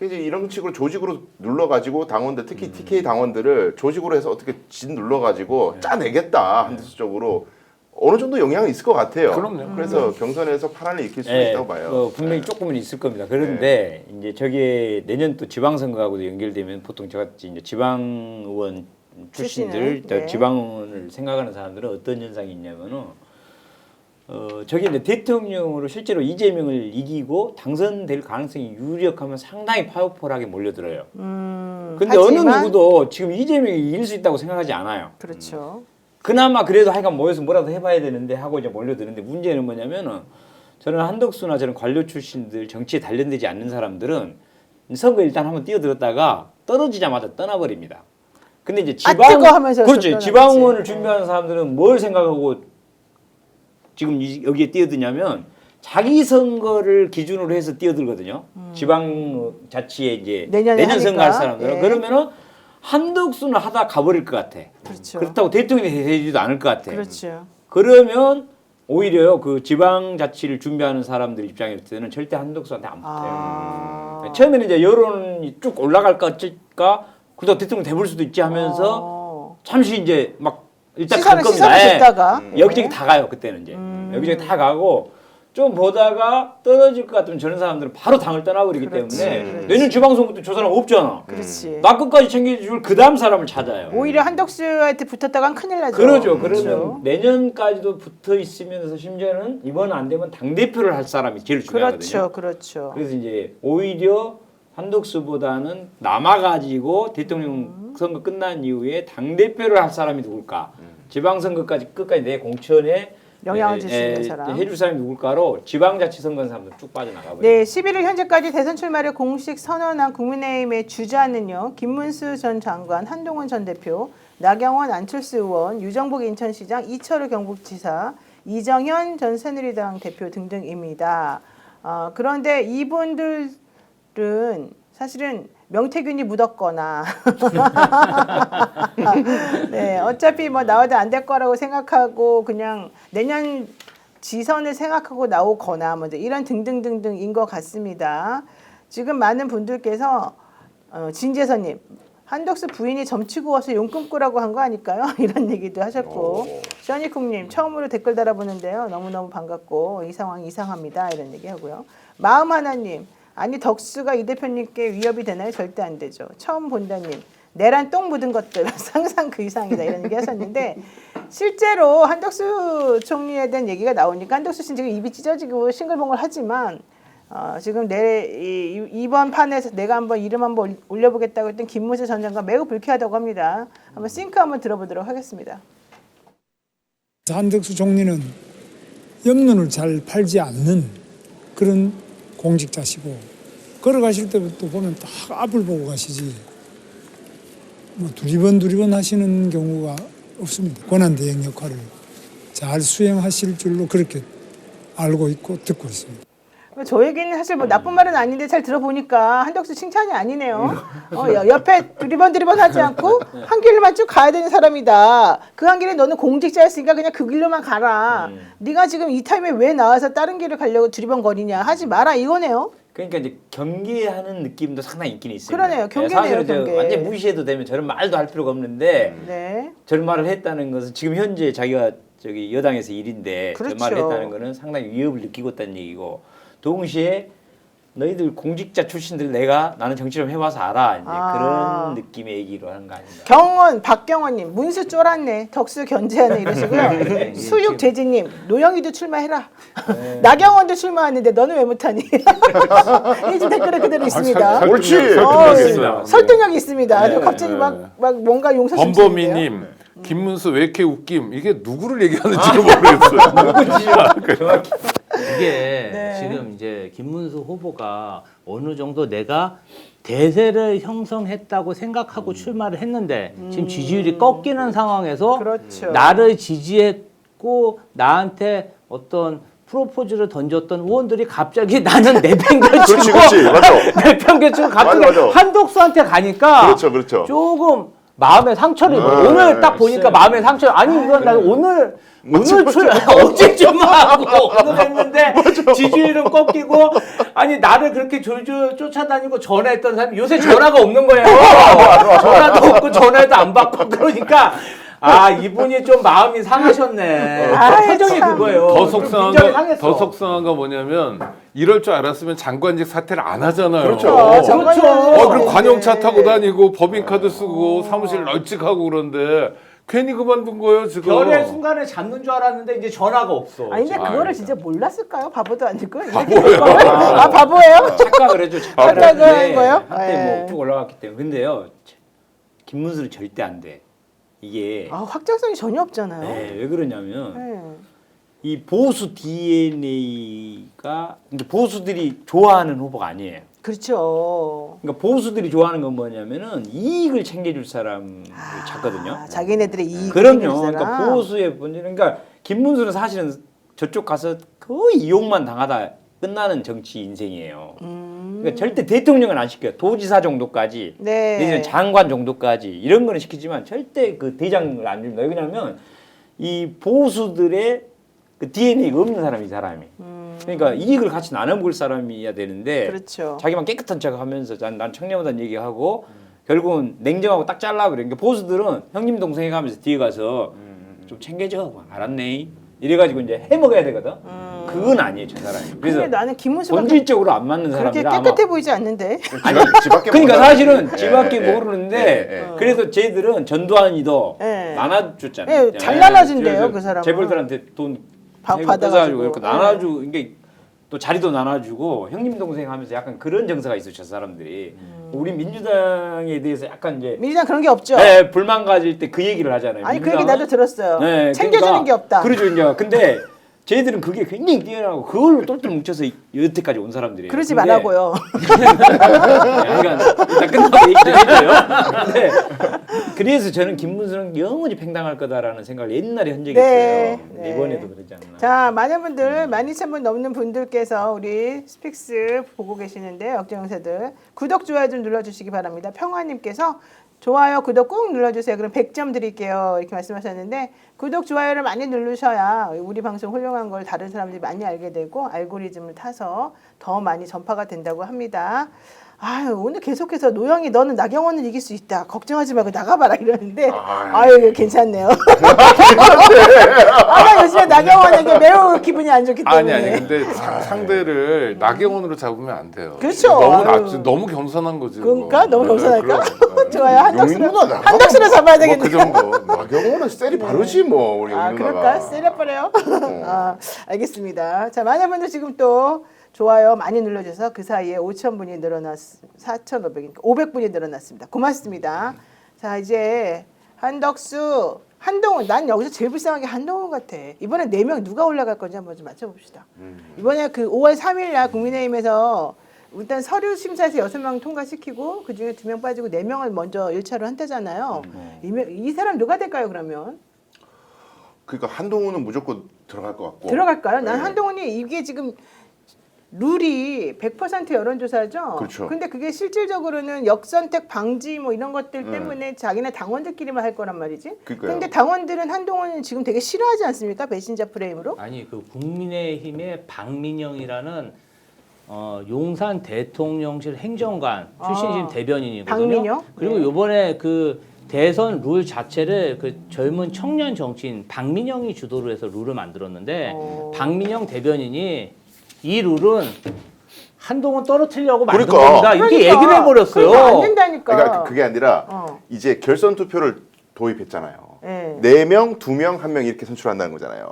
이제 이런 식으로 조직으로 눌러가지고 당원들 특히 TK 당원들을 조직으로 해서 어떻게 진 눌러가지고 짜내겠다 한덕수 쪽으로 어느 정도 영향이 있을 것 같아요. 그럼요. 그래서 경선에서 파란을 익힐 수 네, 있다고 봐요. 분명히 조금은 있을 겁니다. 그런데 이제 저게 내년 또 지방선거하고도 연결되면 보통 저같이 이제 지방의원 출신들, 네. 지방을 생각하는 사람들은 어떤 현상이 있냐면은 저게 이제 대통령으로 실제로 이재명을 이기고 당선될 가능성이 유력하면 상당히 파워풀하게 몰려들어요. 근데 어느 하지만- 누구도 지금 이재명이 이길 수 있다고 생각하지 않아요. 그렇죠. 그나마 그래도 하여간 모여서 뭐라도 해봐야 되는데 하고 이제 몰려드는데 문제는 뭐냐면은 저는 한덕수나 저런 관료 출신들 정치에 단련되지 않는 사람들은 선거 일단 한번 뛰어들었다가 떨어지자마자 떠나버립니다. 근데 이제 뜨거 하면서 그렇지 떠나겠지. 지방의원을 네. 준비하는 사람들은 뭘 생각하고 지금 여기에 뛰어드냐면 자기 선거를 기준으로 해서 뛰어들거든요. 지방 자치에 이제 내년에 내년 선거할 하니까. 사람들은 예. 그러면은 한덕수는 하다 가버릴 것 같아. 그렇죠. 그렇다고 대통령이 되지도 않을 것 같아. 그렇죠. 그러면 오히려요 그 지방 자치를 준비하는 사람들 입장에서는 절대 한덕수한테 안 붙어요. 아. 처음에는 이제 여론이 쭉 올라갈까 어쩔까 그러다 대통령 돼볼 수도 있지 하면서 잠시 이제 막 일단 갈 겁니다. 시선을 예. 줬다가 여기저기 다 가요 그때는 이제 여기저기 다 가고 좀 보다가 떨어질 것 같으면 저런 사람들은 바로 당을 떠나버리기 그렇지, 때문에 그렇지. 내년 지방선거 때 저 사람 없잖아. 그렇지. 나 끝까지 챙겨줄 그 다음 사람을 찾아요. 오히려 한덕수한테 붙었다간 큰일 나죠. 그러죠. 그렇죠. 그러면 내년까지도 붙어 있으면서 심지어는 이번 안 되면 당 대표를 할 사람이 제일 중요하거든요. 그렇죠. 그렇죠. 그래서 이제 오히려 한덕수보다는 남아가지고 대통령 선거 끝난 이후에 당 대표를 할 사람이 누굴까? 지방선거까지 끝까지 내 공천에 영향을 줄 수 있는 사람. 해줄 사람이 누굴까로 지방자치선거 사람들 쭉 빠져나가버려요. 네, 11일 현재까지 대선 출마를 공식 선언한 국민의힘의 주자는요. 김문수 전 장관, 한동훈 전 대표, 나경원 안철수 의원, 유정복 인천시장, 이철우 경북지사, 이정현 전 새누리당 대표 등등입니다. 그런데 이분들은 사실은 명태균이 묻었거나 네, 어차피 뭐 나와도 안 될 거라고 생각하고 그냥 내년 지선을 생각하고 나오거나 뭐 이런 등등등등인 것 같습니다. 지금 많은 분들께서 진재선님 한덕수 부인이 점치고 와서 용금 꾸라고 한 거 아닐까요? 이런 얘기도 하셨고 셔니쿵님 처음으로 댓글 달아보는데요. 너무너무 반갑고 이 상황이 이상합니다. 이런 얘기하고요. 마음하나님 아니 덕수가 이 대표님께 위협이 되나요? 절대 안 되죠. 처음 본다님 내란 똥 묻은 것들 상상 그 이상이다 이런 얘기 하셨는데 실제로 한덕수 총리에 대한 얘기가 나오니까 한덕수 씨는 지금 입이 찢어지고 싱글벙글하지만 지금 이번 판에서 내가 한번 이름 한번 올려보겠다고 했던 김문수 전 장관 매우 불쾌하다고 합니다. 한번 싱크 한번 들어보도록 하겠습니다. 한덕수 총리는 옆눈을 잘 팔지 않는 그런 공직자시고 걸어가실 때부터 보면 딱 앞을 보고 가시지 뭐 두리번 하시는 경우가 없습니다. 권한대행 역할을 잘 수행하실 줄로 그렇게 알고 있고 듣고 있습니다. 저 얘기는 사실 뭐 나쁜 말은 아닌데 잘 들어보니까 한덕수 칭찬이 아니네요. 옆에 두리번 하지 않고 한 길로만 쭉 가야 되는 사람이다. 그 한 길에 너는 공직자였으니까 그냥 그 길로만 가라. 네가 지금 이 타임에 왜 나와서 다른 길을 가려고 두리번거리냐 하지 마라 이거네요. 그러니까 이제 경계하는 느낌도 상당히 있긴 있어요. 그러네요. 경계네요, 사실은 경계. 완전 무시해도 되면 저런 말도 할 필요가 없는데 네. 저런 말을 했다는 것은 지금 현재 자기가 저기 여당에서 일인데 그렇죠. 저런 말을 했다는 것은 상당히 위협을 느끼고 있다는 얘기고 동시에 너희들 공직자 출신들 나는 정치 좀 해봐서 알아. 이제 아. 그런 느낌의 얘기로 하는 거 아닌가. 경원 박경원님 문수 쫄았네 덕수 견제하네 이러시고요. 수육재진님 노영이도 출마해라. 나경원도 출마했는데 너는 왜 못하니? 이 지금 댓글에 그대로 있습니다. 옳지. 설득력있어요. 설득력이 있습니다. 네. 갑자기 네. 막 뭔가 용서심. 범범이님, 김문수 왜 이렇게 웃김? 이게 누구를 얘기하는지를 모르겠어요. 정확히. 이게 네. 지금 이제 김문수 후보가 어느 정도 내가 대세를 형성했다고 생각하고 출마를 했는데 지금 지지율이 꺾이는 상황에서 그렇죠. 나를 지지했고 나한테 어떤 프로포즈를 던졌던 의원들이 갑자기 나는 내팽개치고 그렇지, 맞아. 내팽개치고 갑자기 맞아. 한독수한테 가니까 그렇죠. 조금 마음의 상처를 입어요. 오늘 딱 보니까 마음의 상처. 아니 이건 나 오늘 어제 출마하고 오늘 했는데 지지율은 꺾이고 아니 나를 그렇게 졸졸 쫓아다니고 전화했던 사람이 요새 전화가 없는 거예요. 전화도 없고 전화도 안 받고 그러니까 아 이분이 좀 마음이 상하셨네. 표정이 그거예요. 더 속상한 굉장히 거, 상했어. 더 속상한 거 뭐냐면 이럴 줄 알았으면 장관직 사퇴를 안 하잖아요. 그렇죠. 그렇죠. 그럼 관용차 타고 다니고 법인카드 쓰고 사무실 널찍하고 그런데 괜히 그만둔 거예요 지금. 별의 순간을 잡는 줄 알았는데 이제 전화가 없어. 아니 근데 아, 그거를 그러니까. 진짜 몰랐을까요? 바보도 아니고. 아 바보예요? 착각을 해줘. 착각을 한 거예요? 한때 네. 뭐쭉 올라갔기 때문에. 근데요, 김문수는 절대 안 돼. 이게 아 확장성이 전혀 없잖아요. 네, 왜 그러냐면 네. 이 보수 DNA가 보수들이 좋아하는 후보가 아니에요. 그렇죠. 그러니까 보수들이 좋아하는 건 뭐냐면은 이익을 챙겨줄 사람을 찾거든요. 아, 자기네들의 이익. 그럼요. 그러니까 보수의 본질은 그러니까 김문수는 사실은 저쪽 가서 거의 이용만 당하다 끝나는 정치 인생이에요. 그러니까 절대 대통령은 안 시켜요. 도지사 정도까지, 네. 내지는 장관 정도까지 이런 거는 시키지만 절대 그 대장을 안 줍니다. 왜냐하면 이 보수들의 그 DNA가 없는 사람이 이 사람이. 그러니까 이익을 같이 나눠 먹을 사람이어야 되는데 그렇죠. 자기만 깨끗한 척하면서 난 청렴하다는 얘기하고 결국은 냉정하고 딱 잘라버려. 그러니까 보수들은 형님 동생 해가면서 뒤에 가서 좀 챙겨줘. 알았네. 이래가지고 이제 해먹어야 되거든. 그건 아니에요, 저 사람이. 그래서 근데 나는 김문수가 본질적으로 안 맞는 그렇게 사람이라 아마. 깨끗해 보이지 않는데. 집 밖에 그러니까 모르나? 사실은 집 밖에 예, 모르는데 예, 예. 그래서 쟤들은 전두환이도 예. 나눠줬잖아요. 예, 잘 나눠준대요, 그래서 그 사람은. 재벌들한테 돈 받아가지고. 받아가지고 이렇게 예. 나눠주고 이게 또 자리도 나눠주고 형님 동생 하면서 약간 그런 정서가 있어 저 사람들이. 우리 민주당에 대해서 약간 이제 민주당 그런 게 없죠. 네, 불만 가질 때 그 얘기를 하잖아요. 아니 그 얘기 민주당은- 나도 들었어요. 네, 챙겨주는 그러니까 게 없다. 그러죠, 이제. 근데 쟤들은 그게 굉장히 뛰어나고 그걸로 똘똘 뭉쳐서 여태까지 온 사람들이에요. 그러지 근데- 말라고요. 그러니까 일단 끝나고 얘기 좀 해줘요. 근데 그래서 저는 김문수는 영원히 팽당할 거다라는 생각을 옛날에 한 적이 네, 있어요. 네. 이번에도 그러지 않나. 자, 많은 분들 12,000분 넘는 분들께서 우리 스픽스 보고 계시는데 역정영사들 구독 좋아요 좀 눌러주시기 바랍니다. 평화님께서 좋아요 구독 꼭 눌러주세요. 그럼 100점 드릴게요. 이렇게 말씀하셨는데 구독 좋아요를 많이 누르셔야 우리 방송 훌륭한 걸 다른 사람들이 많이 알게 되고 알고리즘을 타서 더 많이 전파가 된다고 합니다. 아유 오늘 계속해서 노영이 너는 나경원을 이길 수 있다. 걱정하지 말고 나가봐라 이러는데 아유 괜찮네요. 나 요즘에 나경원에게 매우 기분이 안 좋기 때문에. 아니 근데 상대를 나경원으로 잡으면 안 돼요. 그렇죠. 너무 아유. 너무 겸손한 거지. 그러니까 너무 겸손할까? 그럼. 좋아요. 한덕수로 용인구나, 나가. 한덕수로 잡아야 뭐 되겠네. 그 정도. 나경원은 셀이 바르지 뭐 우리 아 누나가. 그럴까? 세려버려요. 아 알겠습니다. 자 많은 분들 지금 또 좋아요 많이 눌러주셔서 그 사이에 5,000분이 늘어났 4,500이니까 500분이 늘어났습니다. 고맙습니다. 자 이제 한덕수 한동훈 난 여기서 제일 불쌍한 게 한동훈 같아. 이번에 4명 누가 올라갈 건지 한번 좀 맞춰봅시다. 이번에 그 5월 3일 날 국민의힘에서 일단 서류 심사에서 6명 통과시키고 그중에 2명 빠지고 4명을 먼저 1차로 한다잖아요. 이 사람 누가 될까요 그러면? 그러니까 한동훈은 무조건 들어갈 것 같고. 들어갈까요? 난 네. 한동훈이 이게 지금 룰이 100% 여론조사죠. 그렇죠. 근데 그게 실질적으로는 역선택 방지 뭐 이런 것들 때문에 자기네 당원들끼리만 할 거란 말이지. 그러니까요. 근데 당원들은 한동훈은 지금 되게 싫어하지 않습니까? 배신자 프레임으로? 아니 그 국민의힘의 박민영이라는 용산 대통령실 행정관 출신 지금 대변인이거든요. 박민영? 그리고 네. 요번에 그 대선 룰 자체를 그 젊은 청년 정치인 박민영이 주도로 해서 룰을 만들었는데 박민영 대변인이 이 룰은 한동훈 떨어뜨리려고 만든 그러니까. 겁니다. 이렇게 얘기를 해버렸어요. 그러니까 안 된다니까. 그러니까 그게 아니라 어. 이제 결선 투표를 도입했잖아요. 네. 4명, 2명, 1명 이렇게 선출한다는 거잖아요.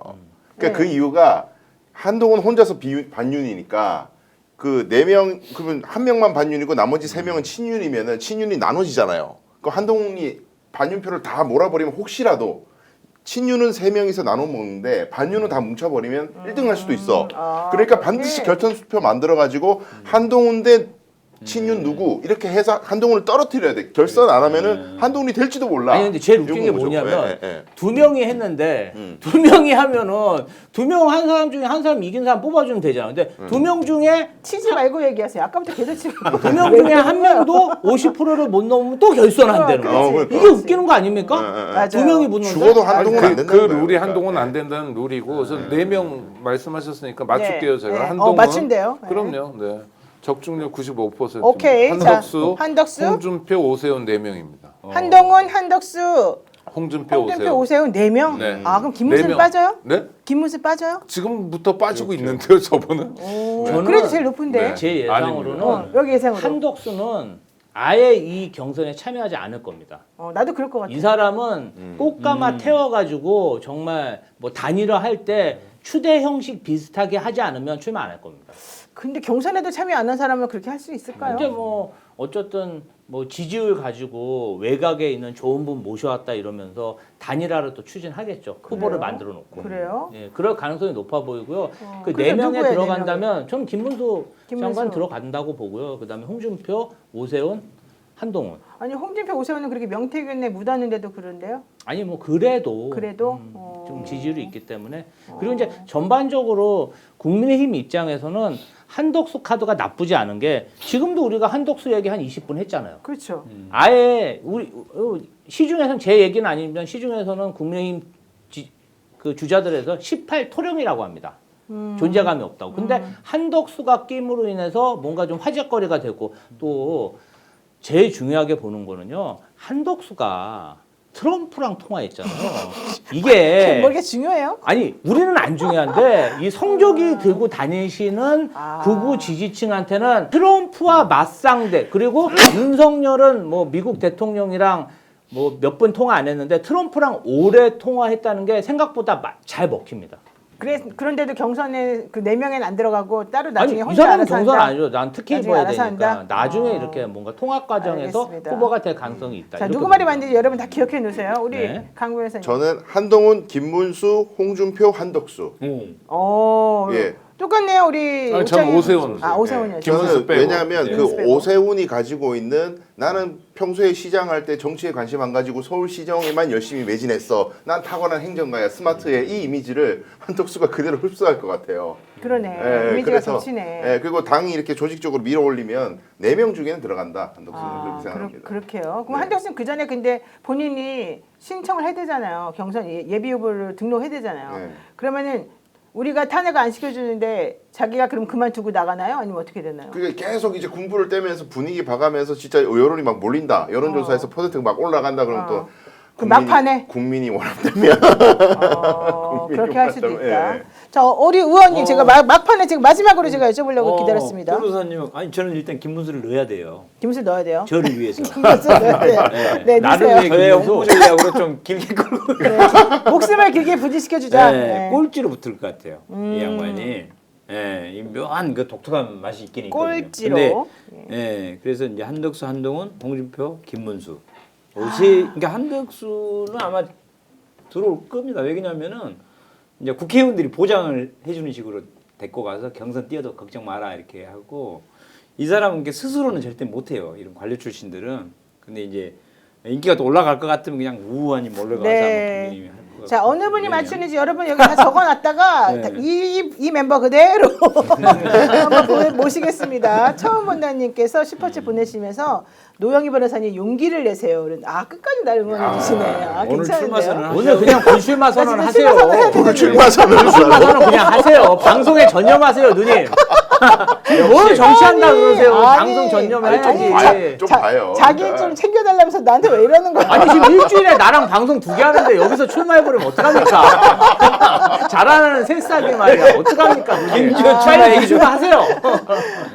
그러니까 그 이유가 한동훈 혼자서 반윤이니까 그 4명 그러면 1명만 반윤이고 나머지 3명은 친윤이면은 친윤이 나눠지잖아요. 그 한동훈이 반윤표를 다 몰아버리면 혹시라도 친윤은 3명이서 나눠 먹는데 반윤은 다 뭉쳐버리면 1등 할 수도 있어. 그러니까 반드시 결선 투표 만들어 가지고 한동훈 대 친윤 누구 이렇게 해서 한동훈을 떨어뜨려야 돼. 결선 안 하면은 한동훈이 될지도 몰라. 아니 근데 제일 웃긴 게 이런 거죠. 뭐냐면 예, 예. 2명이 했는데 2명이 하면은 2명 한 사람 중에 한 사람 이긴 사람 뽑아주면 되잖아. 근데 2명 중에 치지 말고 얘기하세요. 아까부터 계속 치고. 2명 중에 한 명도 50%를 못 넘으면 또 결선한다는 거야. 그렇지. 이게 웃기는 거 아닙니까? 맞아요. 2명이 붙는데 죽어도 한동훈 안 된다는 그 거예요. 룰이 그러니까. 한동훈 안 된다는 룰이고 우선 4명 말씀하셨으니까 맞출게요. 네. 제가 네. 한동훈 맞춘대요. 네. 그럼요. 네. 적중률 95%. 오케이. 한덕수, 자, 한덕수. 홍준표, 오세훈 4명입니다. 한동훈, 한덕수, 홍준표, 홍준표, 오세훈 4명. 네. 아 그럼 김문수 4명. 빠져요? 네? 김문수 빠져요? 지금부터 빠지고 있는데요, 저분은. 저는 그래도 제일 높은데. 네. 제 예상으로는 여기 예상으로. 한덕수는 아예 이 경선에 참여하지 않을 겁니다. 나도 그럴 것 같아. 이 사람은 꽃가마 태워가지고 정말 뭐 단일화 할 때 추대 형식 비슷하게 하지 않으면 출마 안 할 겁니다. 근데 경선에도 참여 안 한 사람은 그렇게 할 수 있을까요? 근데 뭐 어쨌든 뭐 지지율 가지고 외곽에 있는 좋은 분 모셔왔다 이러면서 단일화를 또 추진하겠죠. 후보를 만들어 놓고. 그래요? 예, 그럴 가능성이 높아 보이고요. 그 그래서 4명에 누구예요, 들어간다면 저는 김문수 김문수. 장관 들어간다고 보고요. 그다음에 홍준표, 오세훈, 한동훈. 아니 홍준표, 오세훈은 그렇게 명태균에 묻었는데도 그런데요? 아니 뭐 그래도 좀 지지율이 있기 때문에 그리고 이제 전반적으로 국민의힘 입장에서는 한덕수 카드가 나쁘지 않은 게 지금도 우리가 한덕수 얘기 한 20분 했잖아요. 그렇죠. 아예 우리 시중에서는 제 얘기는 아니지만 시중에서는 국민의힘 그 주자들에서 18토령이라고 합니다. 존재감이 없다고. 근데 한덕수가 끼임으로 인해서 뭔가 좀 화제거리가 되고 또 제일 중요하게 보는 거는요. 한덕수가 트럼프랑 통화했잖아요. 이게 뭐 이게 중요해요? 아니 우리는 안 중요한데 이 성적이 들고 다니시는 극우 지지층한테는 트럼프와 맞상대 그리고 윤석열은 뭐 미국 대통령이랑 뭐 몇 번 통화 안 했는데 트럼프랑 오래 통화했다는 게 생각보다 잘 먹힙니다. 그런데도 경선에 그 4명에는 안 들어가고 따로 아니 나중에 이 혼자 사람은 알아서 경선 한다? 아니죠. 난 특히 나중에 입어야 알아서 되니까 한다? 나중에 이렇게 뭔가 통합 과정에서 알겠습니다. 후보가 될 가능성이 있다. 자 이렇게 누구 말이 봅니다. 맞는지 여러분 다 기억해 놓으세요. 우리 네. 강 변호사님. 저는 한동훈, 김문수, 홍준표, 한덕수. 예. 똑같네요 우리. 아니, 저는 오세훈. 오세훈이요. 김문수 저는 빼고. 왜냐하면 네. 그 김문수 빼고. 오세훈이 가지고 있는 나는 평소에 시장할 때 정치에 관심 안 가지고 서울시정에만 열심히 매진했어. 난 탁월한 행정가야 스마트해. 이 이미지를 한덕수가 그대로 흡수할 것 같아요. 그러네. 예, 이미지가 그래서, 덮치네. 예, 그리고 당이 이렇게 조직적으로 밀어 올리면 4명 중에는 들어간다. 한덕수는 그렇게 생각합니다. 그렇게요. 그럼 네. 한덕수는 그 전에 근데 본인이 신청을 해야 되잖아요. 경선 예비 후보를 등록해야 되잖아요. 네. 그러면은 우리가 탄핵 안 시켜주는데 자기가 그럼 그만두고 나가나요? 아니면 어떻게 되나요? 그게 계속 이제 군부를 떼면서 분위기 봐가면서 진짜 여론이 막 몰린다. 여론조사에서 퍼센트가 막 올라간다. 그러면 또 그 막판에? 국민이 원한다면 그렇게 할 수도 원한다면, 있다. 예. 자, 우리 의원님 제가 막판에 지금 마지막으로 제가 여쭤보려고 기다렸습니다. 변호사님, 아니 저는 일단 김문수를 넣어야 돼요. 김수 넣어야 돼요. 저를 위해서. 김수 넣어야 돼요. 네, 나를 넣으세요. 위해 저의 홍보 전략으로 좀 길게 끌고 목숨을 길게 부지시켜주자. 네, 네. 꼴찌로 붙을 것 같아요. 이 양반이. 예, 이 묘한 그 독특한 맛이 있긴 있거든요. 꼴찌로. 근데, 예, 그래서 이제 한덕수, 한동훈, 홍준표, 김문수. 그러니까 한덕수는 아마 들어올 겁니다. 왜냐면은 이제 국회의원들이 보장을 해주는 식으로 데리고 가서 경선 뛰어도 걱정 마라 이렇게 하고 이 사람은 게 스스로는 절대 못해요. 이런 관료 출신들은. 근데 이제 인기가 또 올라갈 것 같으면 그냥 우우하니 몰려가서 네. 아마 국민이 할 것 자, 같고. 어느 분이 네. 맞추는지 여러분 여기 다 적어놨다가 네. 이 멤버 그대로 한번 모시겠습니다. 처음 본다님께서 슈퍼챗 보내시면서 노영희 변호사님 용기를 내세요. 끝까지 날 응원해 주시네. 오늘 출마 선언 오늘 그냥 불출마 선언 나 하세요. 진짜 출마 선언 해야 되는데. 출마 선언을 출마 선언 그냥 하세요. 방송에 전념하세요, 누님. 뭘 정치한다 아니, 그러세요? 아니. 방송 전념을 아니, 좀 해야지. 봐요. 좀 봐요. 자기 그러니까. 좀 챙겨달라면서 나한테 왜 이러는 거야? 아니 지금 일주일에 나랑 방송 2개 하는데 여기서 출마해버리면 어떡합니까? 잘하는 새싹이 말이야. 어떡합니까? 빨리 얘기 좀 하세요.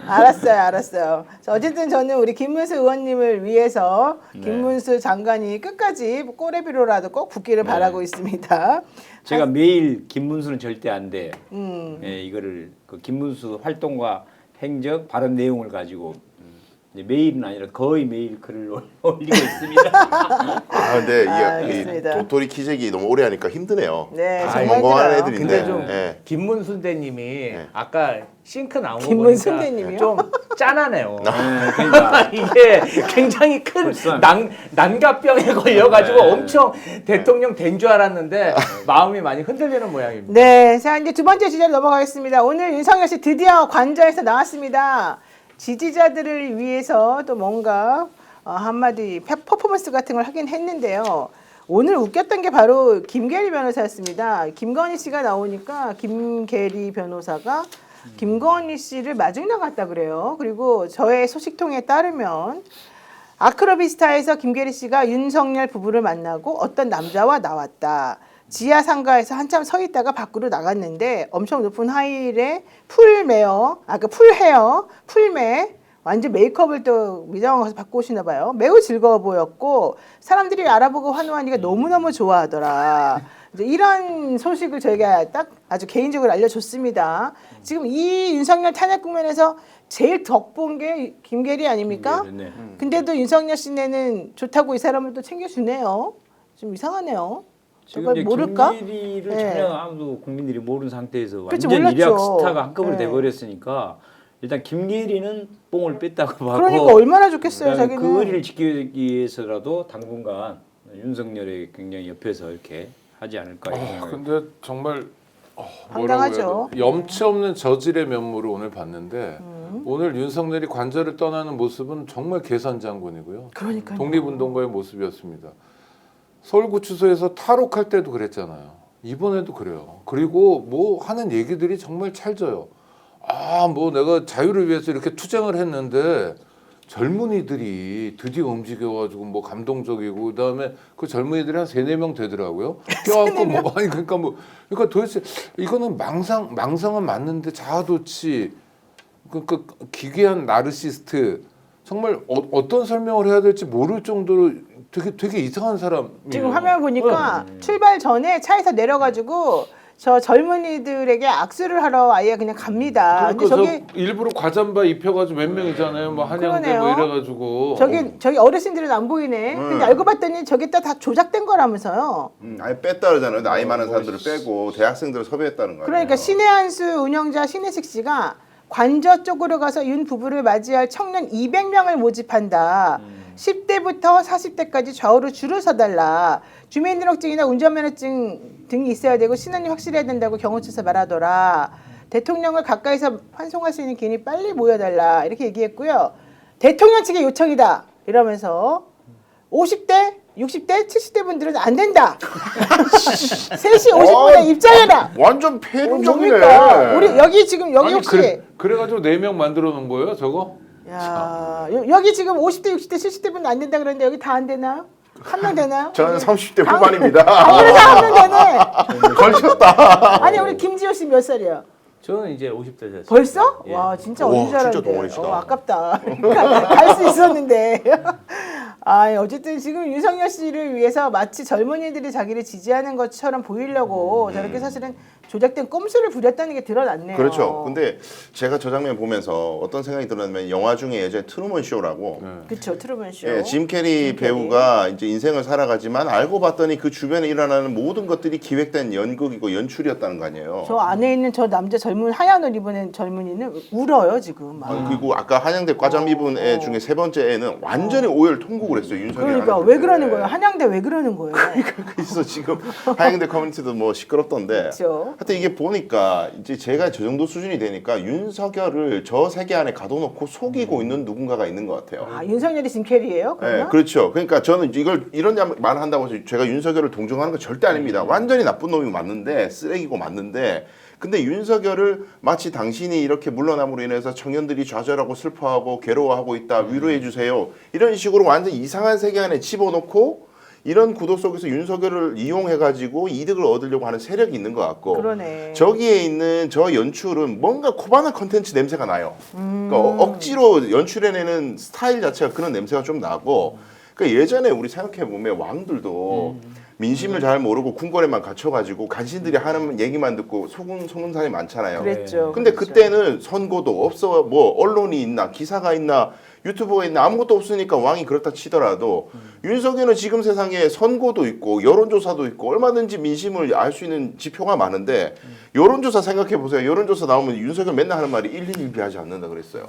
알았어요. 자, 어쨌든 저는 우리 김문수 의원님을 위해서 김문수 장관이 끝까지 꼬레비로라도 꼭 붙기를 바라고 있습니다. 제가 매일 김문수는 절대 안 돼. 음. 예, 이거를 그 김문수 활동과 행적 발언 내용을 가지고 이제 매일은 아니라 거의 매일 글을 올리고 있습니다. 아 근데 알겠습니다. 이 도토리 키재기 너무 오래 하니까 힘드네요. 네, 다 정말 멍멍한 힘들어요. 애들인데. 근데 좀 예. 김문순대님이 아까 싱크 나온 거 김문순대님이요? 보니까 좀 짠하네요. 그러니까 이게 굉장히 큰 난각병에 걸려가지고 엄청 대통령 된 줄 알았는데 마음이 많이 흔들리는 모양입니다. 네, 자 이제 두 번째 주제로 넘어가겠습니다. 오늘 윤석열 씨 드디어 관저에서 나왔습니다. 지지자들을 위해서 또 뭔가 한마디 퍼포먼스 같은 걸 하긴 했는데요. 오늘 웃겼던 게 바로 김계리 변호사였습니다. 김건희 씨가 나오니까 김계리 변호사가 김건희 씨를 마중 나갔다 그래요. 그리고 저의 소식통에 따르면 아크로비스타에서 김계리 씨가 윤석열 부부를 만나고 어떤 남자와 나왔다. 지하 상가에서 한참 서 있다가 밖으로 나갔는데 엄청 높은 하이힐에 풀메 완전 메이크업을 또 미장원 가서 받고 오시나 봐요. 매우 즐거워 보였고 사람들이 알아보고 환호하니까 너무너무 좋아하더라. 이제 이런 소식을 저희가 딱 아주 개인적으로 알려줬습니다. 지금 이 윤석열 탄핵 국면에서 제일 덕본 게 김계리 아닙니까? 네. 근데도 윤석열 씨네는 좋다고 이 사람을 또 챙겨주네요. 좀 이상하네요. 지금 저걸 이제 모를까? 김기리를 네. 전혀 아무도 국민들이 모르는 상태에서 그렇죠, 완전 몰랐죠. 일약 스타가 한꺼번에 네. 돼버렸으니까 일단 김기리는 뽕을 뺐다고 봐고 그러니까 얼마나 좋겠어요, 그다음에 자기는. 그 의리를 지키기 위해서라도 당분간 윤석열의 굉장히 옆에서 이렇게 하지 않을까 이런 생각이 근데 정말 황당하죠. 뭐라고 해야 돼? 염치 없는 저질의 면모를 오늘 봤는데 오늘 윤석열이 관저를 떠나는 모습은 정말 계산 장군이고요. 그러니까요. 독립운동가의 모습이었습니다. 서울구치소에서 탈옥할 때도 그랬잖아요. 이번에도 그래요. 그리고 뭐 하는 얘기들이 정말 찰져요. 뭐 내가 자유를 위해서 이렇게 투쟁을 했는데 젊은이들이 드디어 움직여가지고 뭐 감동적이고 그다음에 그 젊은이들이 한 3-4명 되더라고요. 껴안고 뭐 아니 그러니까 도대체 이거는 망상은 맞는데 자아도취 그 기괴한 나르시스트 정말 어떤 설명을 해야 될지 모를 정도로 되게 이상한 사람이에요. 지금 화면 보니까 출발 전에 차에서 내려가지고 저 젊은이들에게 악수를 하러 아예 그냥 갑니다. 그러니까 근데 저기 저 일부러 과잠바 입혀가지고 몇 명이잖아요. 뭐 한양대 뭐 그러네요. 이래가지고 저기 어르신들은 안 보이네. 근데 알고 봤더니 저게 다 조작된 거라면서요. 아예 뺐다 그러잖아요. 나이 많은 사람들을 빼고 대학생들을 섭외했다는 거예요. 그러니까 신의 한수 운영자 신혜식 씨가 관저 쪽으로 가서 윤 부부를 맞이할 청년 200명을 모집한다. 10대부터 40대까지 좌우로 줄을 서달라. 주민등록증이나 운전면허증 등이 있어야 되고 신원이 확실해야 된다고 경호처에서 말하더라. 대통령을 가까이서 환송할 수 있는 기인이 빨리 모여달라. 이렇게 얘기했고요. 대통령 측의 요청이다. 이러면서 50대, 60대, 70대 분들은 안 된다. 3시 50분에 입장해라. 완전 폐륜적이네. 뭡니까? 우리 여기 지금 여기 아니, 혹시 그래가지고 4명 만들어 놓은 거예요, 저거? 야, 여기 지금 50대, 60대, 70대 분 안 된다 그러는데 여기 다 안 되나요? 한 명 되나요? 저는 30대 후반입니다. 아무래도 한 명 되네. 걸쳤다. 아니 우리 김지호 씨 몇 살이야? 저는 이제 50대 됐어요. 벌써? 예. 와 진짜 와, 어린 줄 진짜 알았는데. 동안이시다. 아깝다. 갈 수 있었는데. 어쨌든 지금 윤석열 씨를 위해서 마치 젊은이들이 자기를 지지하는 것처럼 보이려고 저렇게 사실은 조작된 꼼수를 부렸다는 게 드러났네요. 그렇죠. 근데 제가 저 장면 보면서 어떤 생각이 들었냐면 영화 중에 예전에 트루먼 쇼라고 그렇죠. 트루먼 쇼. 예, 짐 캐리 배우가 이제 인생을 살아가지만 알고 봤더니 그 주변에 일어나는 모든 것들이 기획된 연극이고 연출이었다는 거 아니에요. 저 안에 있는 저 남자 젊은 하얀 옷 입은 젊은이는 울어요 지금. 막. 그리고 아까 한양대 과잠 입은 애 중에 3번째 애는 완전히 오열 통곡을 했어요. 윤석열. 그러니까 왜 그러는 거예요? 한양대 왜 그러는 거예요? 그래서 지금 한양대 커뮤니티도 뭐 시끄럽던데. 그렇죠. 하여튼 이게 보니까 이제 제가 저 정도 수준이 되니까 윤석열을 저 세계 안에 가둬놓고 속이고 있는 누군가가 있는 것 같아요. 윤석열이 짐 캐리예요? 네, 그러면? 그렇죠. 그러니까 저는 이걸 이런 말 한다고 해서 제가 윤석열을 동정하는 건 절대 아닙니다. 완전히 나쁜 놈이 맞는데 쓰레기고 맞는데 근데 윤석열을 마치 당신이 이렇게 물러남으로 인해서 청년들이 좌절하고 슬퍼하고 괴로워하고 있다, 위로해 주세요, 이런 식으로 완전 이상한 세계 안에 집어넣고 이런 구도 속에서 윤석열을 이용해가지고 이득을 얻으려고 하는 세력이 있는 것 같고, 그러네. 저기에 있는 저 연출은 뭔가 코바나 컨텐츠 냄새가 나요. 그러니까 억지로 연출해내는 스타일 자체가 그런 냄새가 좀 나고, 그러니까 예전에 우리 생각해보면 왕들도 민심을 잘 모르고 궁궐에만 갇혀가지고 간신들이 하는 얘기만 듣고 속은 사람이 많잖아요. 그랬죠. 근데 그랬죠. 그때는 선고도 없어, 뭐 언론이 있나, 기사가 있나, 유튜브가 있나, 아무것도 없으니까 왕이 그렇다 치더라도 윤석열은 지금 세상에 선고도 있고 여론조사도 있고 얼마든지 민심을 알 수 있는 지표가 많은데, 여론조사 생각해 보세요. 여론조사 나오면 윤석열 맨날 하는 말이 121비하지 않는다 그랬어요.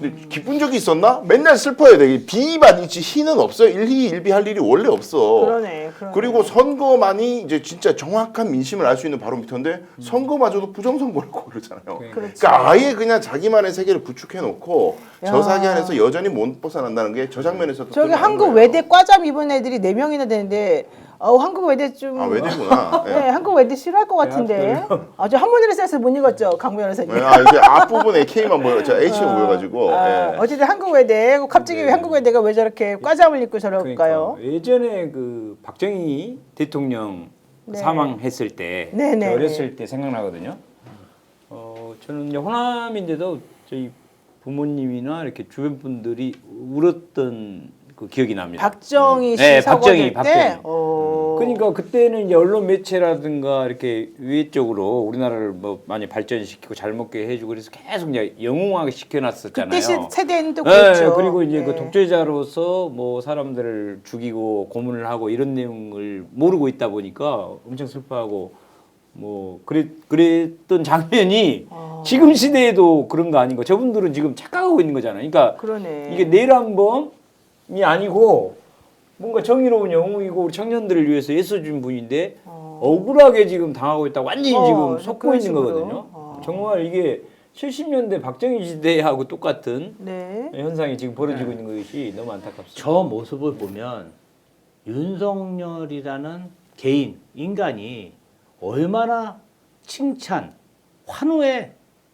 근데 기쁜 적이 있었나? 맨날 슬퍼야 돼. 비받을지 희는 없어요. 1희 1비 할 일이 원래 없어. 그러네. 그리고 선거만이 이제 진짜 정확한 민심을 알 수 있는 바로미터인데 선거마저도 부정선거라고 그러잖아요. 그렇죠. 그러니까 아예 그냥 자기만의 세계를 구축해 놓고 저 야. 사기 안에서 여전히 못 벗어난다는 게 저 장면에서도 저기 드러나는 한국 거예요. 외대 과잠 입은 애들이 4명이나 되는데 한국 외대 좀 아 외대구나. 네, 한국 외대 싫어할 것 같은데. 저 한문으로 써서 못 읽었죠, 강 변호사님. 아 이제 앞부분에 K만 보여, 저 H가 보여가지고. 예. 어쨌든 한국 외대 갑자기 왜 한국 외대가 왜 저렇게 과잠을 입고 저럴까요? 그러니까 예전에 그 박정희 대통령 네. 사망했을 때, 네네. 저 어렸을 때 생각나거든요. 저는 이제 호남인데도 저희 부모님이나 이렇게 주변 분들이 울었던 그 기억이 납니다. 박정희 씨 네, 사고될 박정희. 때. 그러니까 그때는 이제 언론 매체라든가 이렇게 위쪽으로 우리나라를 뭐 많이 발전시키고 잘 먹게 해주고 그래서 계속 이제 영웅하게 시켜놨었잖아요. 그때 세대는 또 네, 그렇죠. 그리고 이제 네. 그 독재자로서 뭐 사람들을 죽이고 고문을 하고 이런 내용을 모르고 있다 보니까 엄청 슬퍼하고 뭐 그랬던 장면이 지금 시대에도 그런 거 아닌가? 저분들은 지금 착각하고 있는 거잖아요. 그러니까 그러네. 이게 내란범이 아니고 뭔가 정의로운 영웅이고 우리 청년들을 위해서 애써준 분인데 억울하게 지금 당하고 있다고 완전히 지금 속고 그런 있는 식으로. 거거든요. 정말 이게 70년대 박정희 시대하고 똑같은 네. 현상이 지금 벌어지고 있는 것이 너무 안타깝습니다. 저 모습을 보면 윤석열이라는 개인, 인간이 얼마나 칭찬, 환호에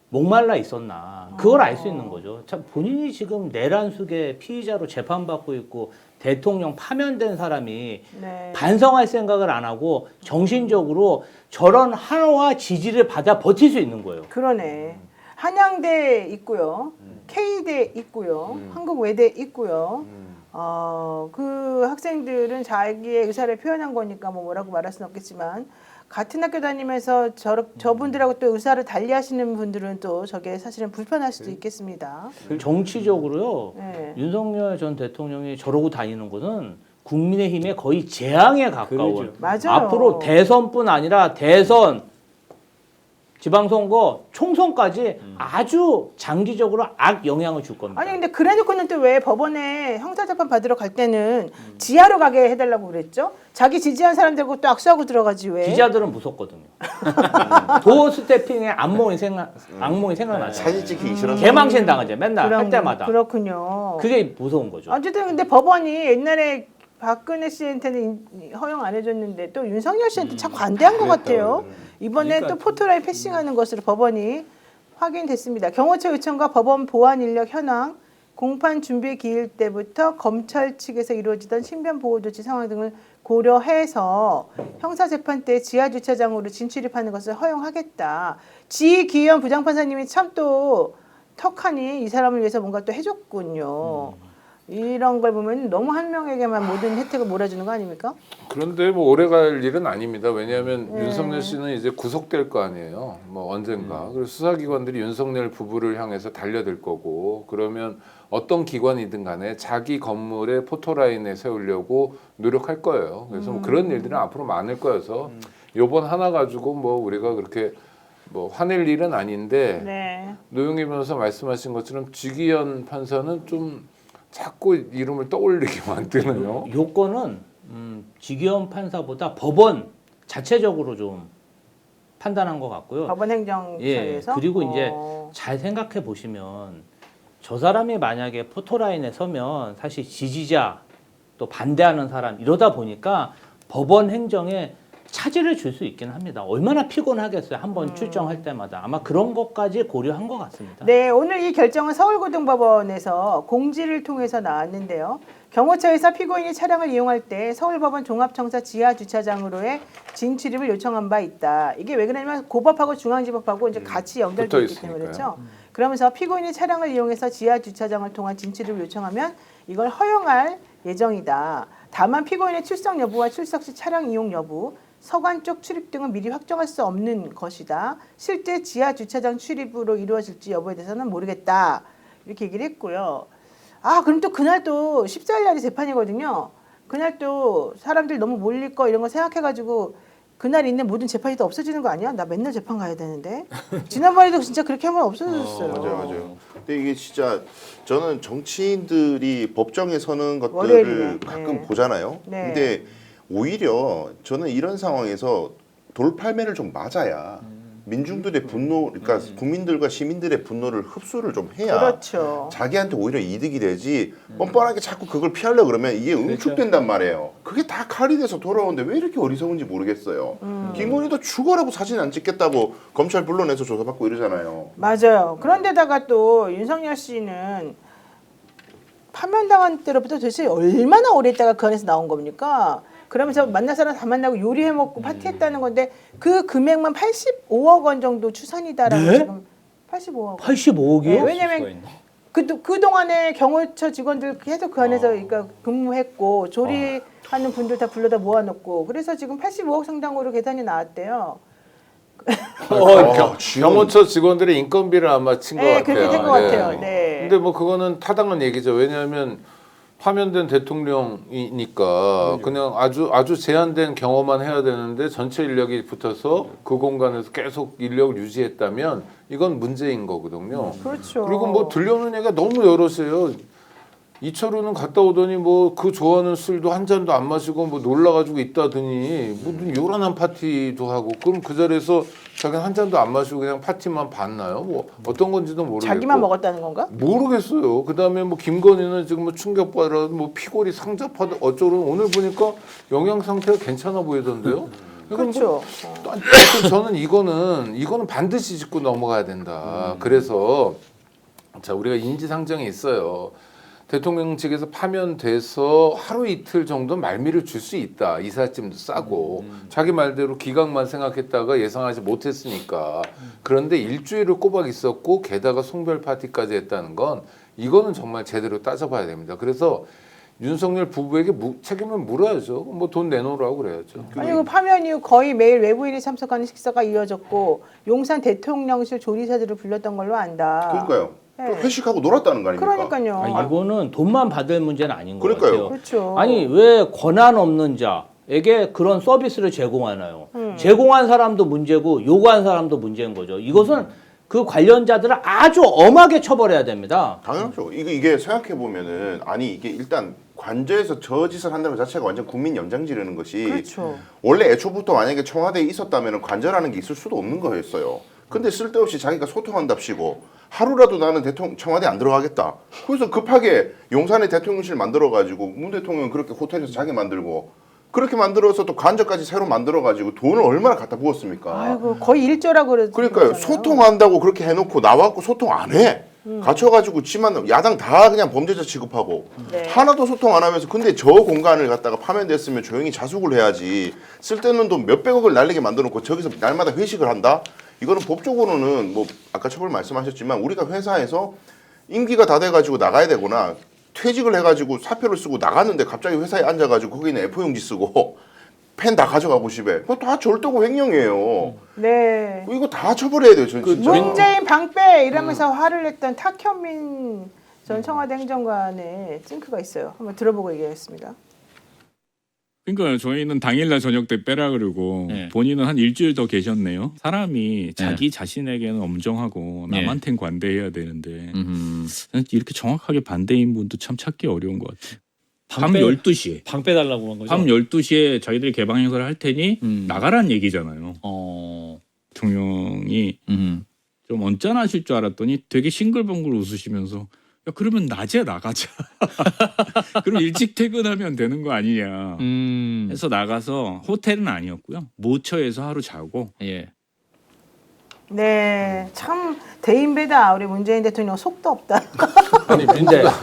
목말라 있었나 그걸 알 수 있는 거죠. 참 본인이 지금 내란 속에 피의자로 재판받고 있고 대통령 파면된 사람이 네. 반성할 생각을 안 하고 정신적으로 저런 환호와 지지를 받아 버틸 수 있는 거예요. 그러네. 한양대 있고요. K대 있고요. 한국외대 있고요. 그 학생들은 자기의 의사를 표현한 거니까 뭐라고 말할 수는 없겠지만 같은 학교 다니면서 저분들하고 또 의사를 달리하시는 분들은 또 저게 사실은 불편할 수도 있겠습니다. 정치적으로요. 네. 윤석열 전 대통령이 저러고 다니는 것은 국민의힘의 거의 재앙에 가까운. 그러죠. 맞아요. 앞으로 대선뿐 아니라 대선, 지방선거, 총선까지 아주 장기적으로 악 영향을 줄 겁니다. 아니 근데 그래놓고는 또 왜 법원에 형사재판 받으러 갈 때는 지하로 가게 해달라고 그랬죠? 자기 지지한 사람들하고 또 악수하고 들어가지 왜? 기자들은 무섭거든요. 도어 스태핑의 악몽이 생각나요. 사진 찍히기 싫어서. 개망신 당하죠. 맨날 할 때마다. 그렇군요. 그게 무서운 거죠. 어쨌든 근데 법원이 옛날에 박근혜 씨한테는 허용 안 해줬는데 또 윤석열 씨한테 참 관대한 것 같아요. 이번에 그러니까 또 포토라인 패싱하는 것으로 법원이 확인됐습니다. 경호처 요청과 법원 보안 인력 현황, 공판 준비 기일 때부터 검찰 측에서 이루어지던 신변 보호 조치 상황 등을 고려해서 형사재판 때 지하 주차장으로 진출입하는 것을 허용하겠다. 지기현 부장판사님이 참 또 턱하니 이 사람을 위해서 뭔가 또 해줬군요. 이런 걸 보면 너무 한 명에게만 모든 혜택을 몰아주는 거 아닙니까? 그런데 뭐 오래 갈 일은 아닙니다. 왜냐하면 윤석열 씨는 이제 구속될 거 아니에요. 뭐 언젠가. 그래서 수사기관들이 윤석열 부부를 향해서 달려들 거고, 그러면 어떤 기관이든 간에 자기 건물에 포토라인에 세우려고 노력할 거예요. 그래서 뭐 그런 일들은 앞으로 많을 거여서 요번 하나 가지고 뭐 우리가 그렇게 뭐 화낼 일은 아닌데, 네. 노영희 변호사 말씀하신 것처럼 지기현 판사는 좀 자꾸 이름을 떠올리게 만드네요. 요건은 지기현 판사보다 법원 자체적으로 좀 판단한 것 같고요. 법원 행정처에서. 그리고 이제 잘 생각해 보시면 저 사람이 만약에 포토라인에 서면 사실 지지자 또 반대하는 사람 이러다 보니까 법원 행정에 차질을 줄 수 있기는 합니다. 얼마나 피곤하겠어요. 한번 출정할 때마다. 아마 그런 것까지 고려한 것 같습니다. 네, 오늘 이 결정은 서울고등법원에서 공지를 통해서 나왔는데요. 경호처에서 피고인이 차량을 이용할 때 서울법원 종합청사 지하주차장으로의 진출입을 요청한 바 있다. 이게 왜 그러냐면 고법하고 중앙지법하고 이제 같이 연결되어 있기 때문에 그렇죠. 그러면서 피고인이 차량을 이용해서 지하주차장을 통한 진출입을 요청하면 이걸 허용할 예정이다. 다만 피고인의 출석 여부와 출석 시 차량 이용 여부, 서관 쪽 출입 등은 미리 확정할 수 없는 것이다. 실제 지하 주차장 출입으로 이루어질지 여부에 대해서는 모르겠다. 이렇게 얘기를 했고요. 아, 그럼 또 그날 또 14일 날이 재판이거든요. 그날 또 사람들 너무 몰릴 거 이런 거 생각해가지고 그날 있는 모든 재판이 또 없어지는 거 아니야? 나 맨날 재판 가야 되는데. 지난번에도 진짜 그렇게 하면 없어졌어요. 맞아요. 근데 이게 진짜 저는 정치인들이 법정에 서는 것들을 월요일이네. 가끔 네. 보잖아요. 네. 근데 오히려 저는 이런 상황에서 돌팔매를 좀 맞아야 민중들의 분노, 그러니까 국민들과 시민들의 분노를 흡수를 좀 해야 그렇죠. 자기한테 오히려 이득이 되지 뻔뻔하게 자꾸 그걸 피하려고 그러면 이게 응축된단 말이에요. 그게 다 칼이 돼서 돌아오는데 왜 이렇게 어리석은지 모르겠어요. 김건희도 죽어라고 사진 안 찍겠다고 검찰 불러내서 조사받고 이러잖아요. 맞아요. 그런데다가 또 윤석열 씨는 파면당한 때로부터 도대체 얼마나 오래 있다가 그 안에서 나온 겁니까? 그러면서 만날 사람 다 만나고 요리해 먹고 파티했다는 건데 그 금액만 85억 원 정도 추산이다라고 네? 지금 85억 원. 85억이요? 네, 왜냐면 그 동안에 경호처 직원들 계속 그 안에서 그러니까 근무했고 조리하는 분들 다 불러다 모아놓고 그래서 지금 85억 상당으로 계산이 나왔대요. 경호처 직원들의 인건비를 아마 친 것 네, 같아요. 그렇게 된 것 같아요. 네. 근데 뭐 그거는 타당한 얘기죠. 왜냐하면 파면된 대통령이니까 그냥 아주 제한된 경호만 해야 되는데 전체 인력이 붙어서 그 공간에서 계속 인력을 유지했다면 이건 문제인 거거든요. 그렇죠. 그리고 뭐 들려오는 얘기가 너무 여럿이에요. 이철우는 갔다 오더니 뭐 그 좋아하는 술도 한 잔도 안 마시고 뭐 놀라가지고 있다더니 무슨 요란한 파티도 하고 그럼 그 자리에서 자기는 한 잔도 안 마시고 그냥 파티만 봤나요? 뭐 어떤 건지도 모르겠고 자기만 먹었다는 건가? 모르겠어요. 그다음에 뭐 김건희는 지금 뭐 충격받아 뭐 피골이 상접하다 어쩌고 오늘 보니까 영양 상태가 괜찮아 보이던데요. 그렇죠. 하여튼 저는 이거는 반드시 짚고 넘어가야 된다. 그래서 자 우리가 인지상정이 있어요. 대통령 측에서 파면돼서 하루 이틀 정도 말미를 줄 수 있다. 이삿짐도 싸고 자기 말대로 기각만 생각했다가 예상하지 못했으니까. 그런데 일주일을 꼬박 있었고 게다가 송별 파티까지 했다는 건 이거는 정말 제대로 따져봐야 됩니다. 그래서 윤석열 부부에게 책임을 물어야죠. 뭐 돈 내놓으라고 그래야죠. 아니 그 파면 이후 거의 매일 외부인이 참석하는 식사가 이어졌고 용산 대통령실 조리사들을 불렀던 걸로 안다. 그러니까요. 네. 회식하고 놀았다는 거 아닙니까? 그러니까요. 아니, 이거는 돈만 받을 문제는 아닌 것 그러니까요. 같아요. 그렇죠. 아니 왜 권한 없는 자에게 그런 서비스를 제공하나요? 제공한 사람도 문제고 요구한 사람도 문제인 거죠. 이것은 그 관련자들을 아주 엄하게 처벌해야 됩니다. 당연하죠. 이게 생각해 보면은 아니 이게 일단 관저에서 저 짓을 한다는 것 자체가 완전 국민 연장 지르는 것이 그렇죠. 원래 애초부터 만약에 청와대에 있었다면 관저라는 게 있을 수도 없는 거였어요. 근데 쓸데없이 자기가 소통한답시고 하루라도 나는 청와대 안 들어가겠다. 그래서 급하게 용산에 대통령실 만들어가지고 문 대통령은 그렇게 호텔에서 자기 만들고 그렇게 만들어서 또 관저까지 새로 만들어가지고 돈을 얼마나 갖다 부었습니까? 아이고 거의 일조라고 그러잖아요. 그러니까요. 소통한다고 그렇게 해놓고 나와갖고 소통 안 해. 갇혀가지고 지만 야당 다 그냥 범죄자 취급하고 네. 하나도 소통 안 하면서 근데 저 공간을 갖다가 파면됐으면 조용히 자숙을 해야지 쓸데없는 돈 몇백억을 날리게 만들어놓고 저기서 날마다 회식을 한다? 이거는 법적으로는 뭐 아까 처벌 말씀하셨지만 우리가 회사에서 임기가 다 돼가지고 나가야 되거나 퇴직을 해가지고 사표를 쓰고 나갔는데 갑자기 회사에 앉아가지고 거기는 F 용지 쓰고 펜 다 가져가고 집에 그거 다 절도고 횡령이에요. 네. 이거 다 처벌해야 돼요. 전 진짜. 문재인 방패 이러면서 화를 냈던 탁현민 전 청와대 행정관의 찡크가 있어요. 한번 들어보고 얘기하겠습니다. 그러니까 저희는 당일날 저녁 때 빼라 그러고 네. 본인은 한 일주일 더 계셨네요. 사람이 자기 자신에게는 엄정하고 남한텐 관대해야 되는데 이렇게 정확하게 반대인 분도 참 찾기 어려운 것 같아요. 밤 12시에 방 빼달라고 한 거죠? 밤 12시에 자기들이 개방 행사를 할 테니 나가란 얘기잖아요. 대통령이 좀 언짢아하실 줄 알았더니 되게 싱글벙글 웃으시면서 야, 그러면 낮에 나가자. 그럼 일찍 퇴근하면 되는 거 아니냐. 해서 나가서 호텔은 아니었고요. 모처에서 하루 자고 예. 네, 참 대인배다. 우리 문재인 대통령 속도 없다. 아니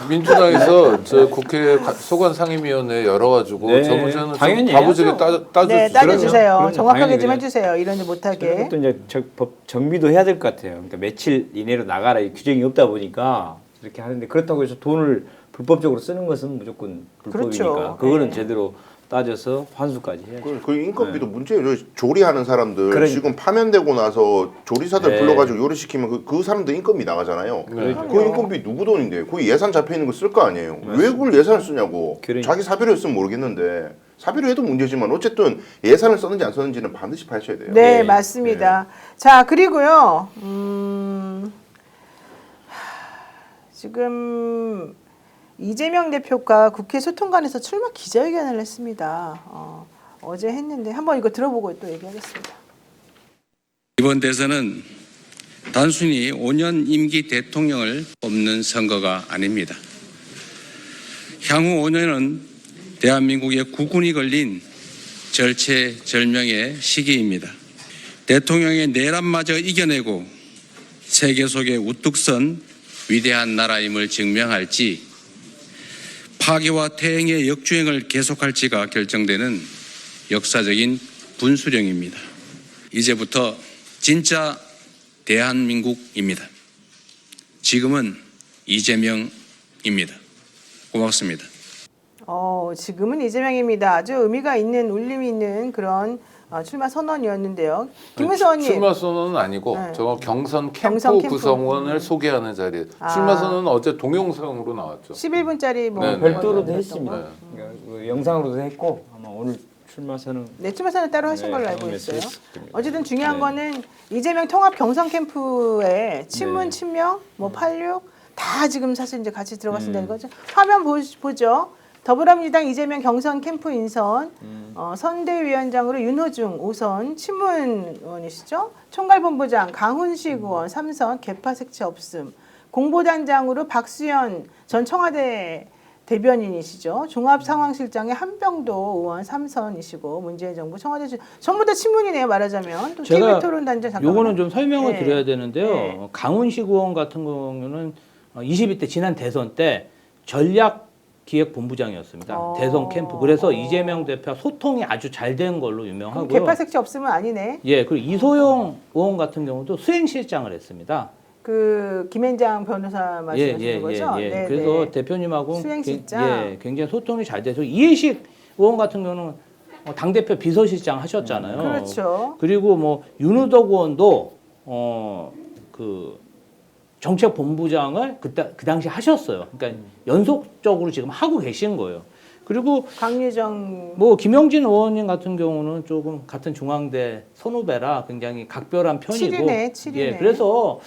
민주당에서 저 국회 소관 상임위원회 열어가지고 네, 저 문제는 당연히 좀 가부지게 해야죠. 네, 따져주세요. 따져주세요. 그럼요. 정확하게 당연히 좀 그래요. 해주세요. 이런 일 못하게. 그것도 이제 법 정비도 해야 될 것 같아요. 그러니까 며칠 이내로 나가라 이 규정이 없다 보니까 이렇게 하는데 그렇다고 해서 돈을 불법적으로 쓰는 것은 무조건 불법이니까 그렇죠. 그거는 네. 제대로 따져서 환수까지 해야죠. 그 인건비도 문제예요. 조리하는 사람들 그러니까. 지금 파면되고 나서 조리사들 네. 불러가지고 요리시키면 그 사람들 인건비 나가잖아요. 그러니까. 그 인건비 누구 돈인데? 거기 예산 잡혀 있는 거 쓸 거 아니에요. 왜 그걸 예산을 쓰냐고. 그러니까. 자기 사비로 했으면 모르겠는데 사비로 해도 문제지만 어쨌든 예산을 썼는지 안 썼는지는 반드시 밝혀야 돼요. 네, 네. 맞습니다. 자, 그리고요. 지금 이재명 대표가 국회 소통관에서 출마 기자회견을 했습니다. 어제 했는데 한번 이거 들어보고 또 얘기하겠습니다. 이번 대선은 단순히 5년 임기 대통령을 뽑는 선거가 아닙니다. 향후 5년은 대한민국의 국군이 걸린 절체절명의 시기입니다. 대통령의 내란마저 이겨내고 세계 속에 우뚝 선 위대한 나라임을 증명할지 파괴와 퇴행의 역주행을 계속할지가 결정되는 역사적인 분수령입니다. 이제부터 진짜 대한민국입니다. 지금은 이재명입니다. 고맙습니다. 지금은 이재명입니다. 아주 의미가 있는 울림이 있는 그런 출마 선언이었는데요. 김은수 의원님. 출마 선언은 아니고 네. 저 경선 캠프 경선 캠프. 구성원을 소개하는 자리에 출마 선언은 어제 동영상으로 나왔죠. 11분짜리 뭐 네, 별도로도 뭐 했습니다. 네. 그러니까 그 영상으로도 했고 아마 오늘 출마 선언 네, 출마 선언 따로 하신 네, 걸로 알고 경험에서 있어요. 했을 겁니다. 어쨌든 중요한 네. 거는 이재명 통합 경선 캠프에 친문, 네. 친명, 뭐 86 다 지금 사실 이제 같이 들어갔습니다. 이거죠. 화면 보죠. 더불어민주당 이재명 경선 캠프 인선 선대위원장으로 윤호중 5선 친문 의원이시죠. 총괄본부장 강훈식 의원 3선 개파 색채 없음. 공보단장으로 박수현 전 청와대 대변인이시죠. 종합상황실장의 한병도 의원 3선이시고 문재인 정부 청와대 전부 다 친문이네요. 말하자면 또 제가 TV 토론단장 잠깐만요. 요거는 좀 설명을 네. 드려야 되는데요. 네. 강훈식 의원 같은 경우는 22대 지난 대선 때 전략기획본부장이었습니다. 대선 캠프. 그래서 이재명 대표와 소통이 아주 잘 된 걸로 유명하고요. 개파 색채 없으면 아니네. 예, 그리고 이소영 의원 같은 경우도 수행실장을 했습니다. 그 김앤장 변호사 말씀하시는 거죠? 네, 그래서 네. 대표님하고 수행실장. 굉장히 소통이 잘 돼서 이해식 의원 같은 경우는 당대표 비서실장 하셨잖아요. 그렇죠. 그리고 뭐 윤우덕 의원도 그 정책본부장을 그 당시 하셨어요. 그러니까 연속적으로 지금 하고 계신 거예요. 그리고 강유정 뭐 김영진 의원님 같은 경우는 조금 같은 중앙대 선후배라 굉장히 각별한 편이고 7이네. 예, 그래서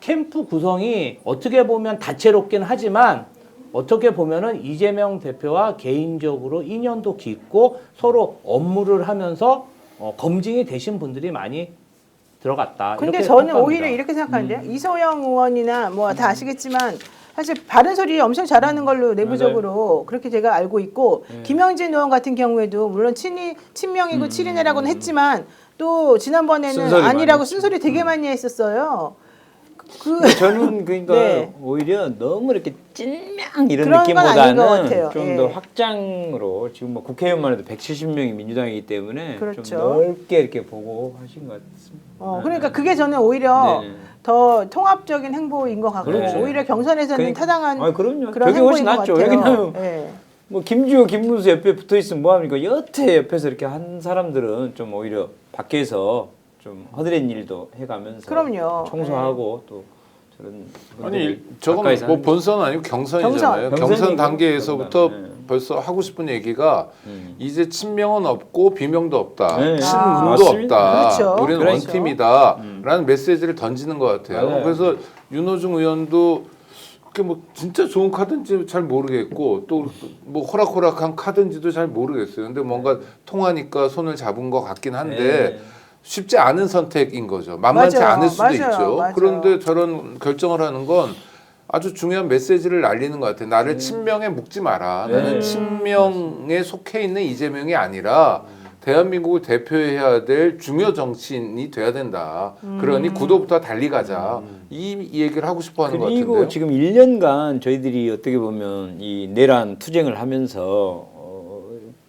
캠프 구성이 어떻게 보면 다채롭긴 하지만 어떻게 보면은 이재명 대표와 개인적으로 인연도 깊고 서로 업무를 하면서 검증이 되신 분들이 많이 들어갔다. 근데 이렇게 저는 평가합니다. 오히려 이렇게 생각하는데요. 이소영 의원이나 뭐 다 아시겠지만 사실 바른 소리 엄청 잘하는 걸로 내부적으로 그렇게 제가 알고 있고 김영진 의원 같은 경우에도 물론 친명이고 친이네라고는 했지만 또 지난번에는 쓴소리 아니라고 많이 쓴소리 되게 많이 했었어요. 저는 그러니까 네. 오히려 너무 이렇게 찐명 이런 그런 건 아닌 것 같아요. 느낌보다는 좀 예. 더 확장으로 지금 뭐 국회의원만 해도 170명이 민주당이기 때문에 그렇죠. 좀 넓게 이렇게 보고 하신 것 같습니다. 그러니까 그게 저는 오히려 네네. 더 통합적인 행보인 것 같고 그렇죠. 오히려 경선에서는 그러니까- 타당한 그럼요. 그런 저게 훨씬 행보인 것 낫죠. 같아요. 왜냐하면 예. 뭐 김주호, 김문수 옆에 붙어 있으면 뭐 합니까? 여태 옆에서 이렇게 한 사람들은 좀 오히려 밖에서 좀 허드렛 일도 해가면서 그럼요. 청소하고 또 저런 아니 분들을 저건 가까이서 뭐 하는 본선 아니고 경선이잖아요. 경선. 경선 단계에서부터 네. 벌써 하고 싶은 얘기가 이제 친명은 없고 비명도 없다. 네. 친문도 맞습니다. 없다. 그렇죠. 우리는 그렇죠. 원팀이다라는 메시지를 던지는 것 같아요. 맞아요. 그래서 윤호중 의원도 그게 뭐 진짜 좋은 카드인지 잘 모르겠고 또 뭐 호락호락한 카드인지도 잘 모르겠어요. 근데 뭔가 통하니까 손을 잡은 것 같긴 한데 네. 쉽지 않은 선택인 거죠. 만만치 맞아요. 않을 수도 맞아요. 있죠. 맞아요. 그런데 저런 결정을 하는 건 아주 중요한 메시지를 날리는 것 같아요. 나를 친명에 묶지 마라. 나는 친명에 속해 있는 이재명이 아니라 대한민국을 대표해야 될 중요 정치인이 돼야 된다. 그러니 구도부터 달리 가자. 이 얘기를 하고 싶어 하는 것 같은데요. 그리고 지금 1년간 저희들이 어떻게 보면 이 내란 투쟁을 하면서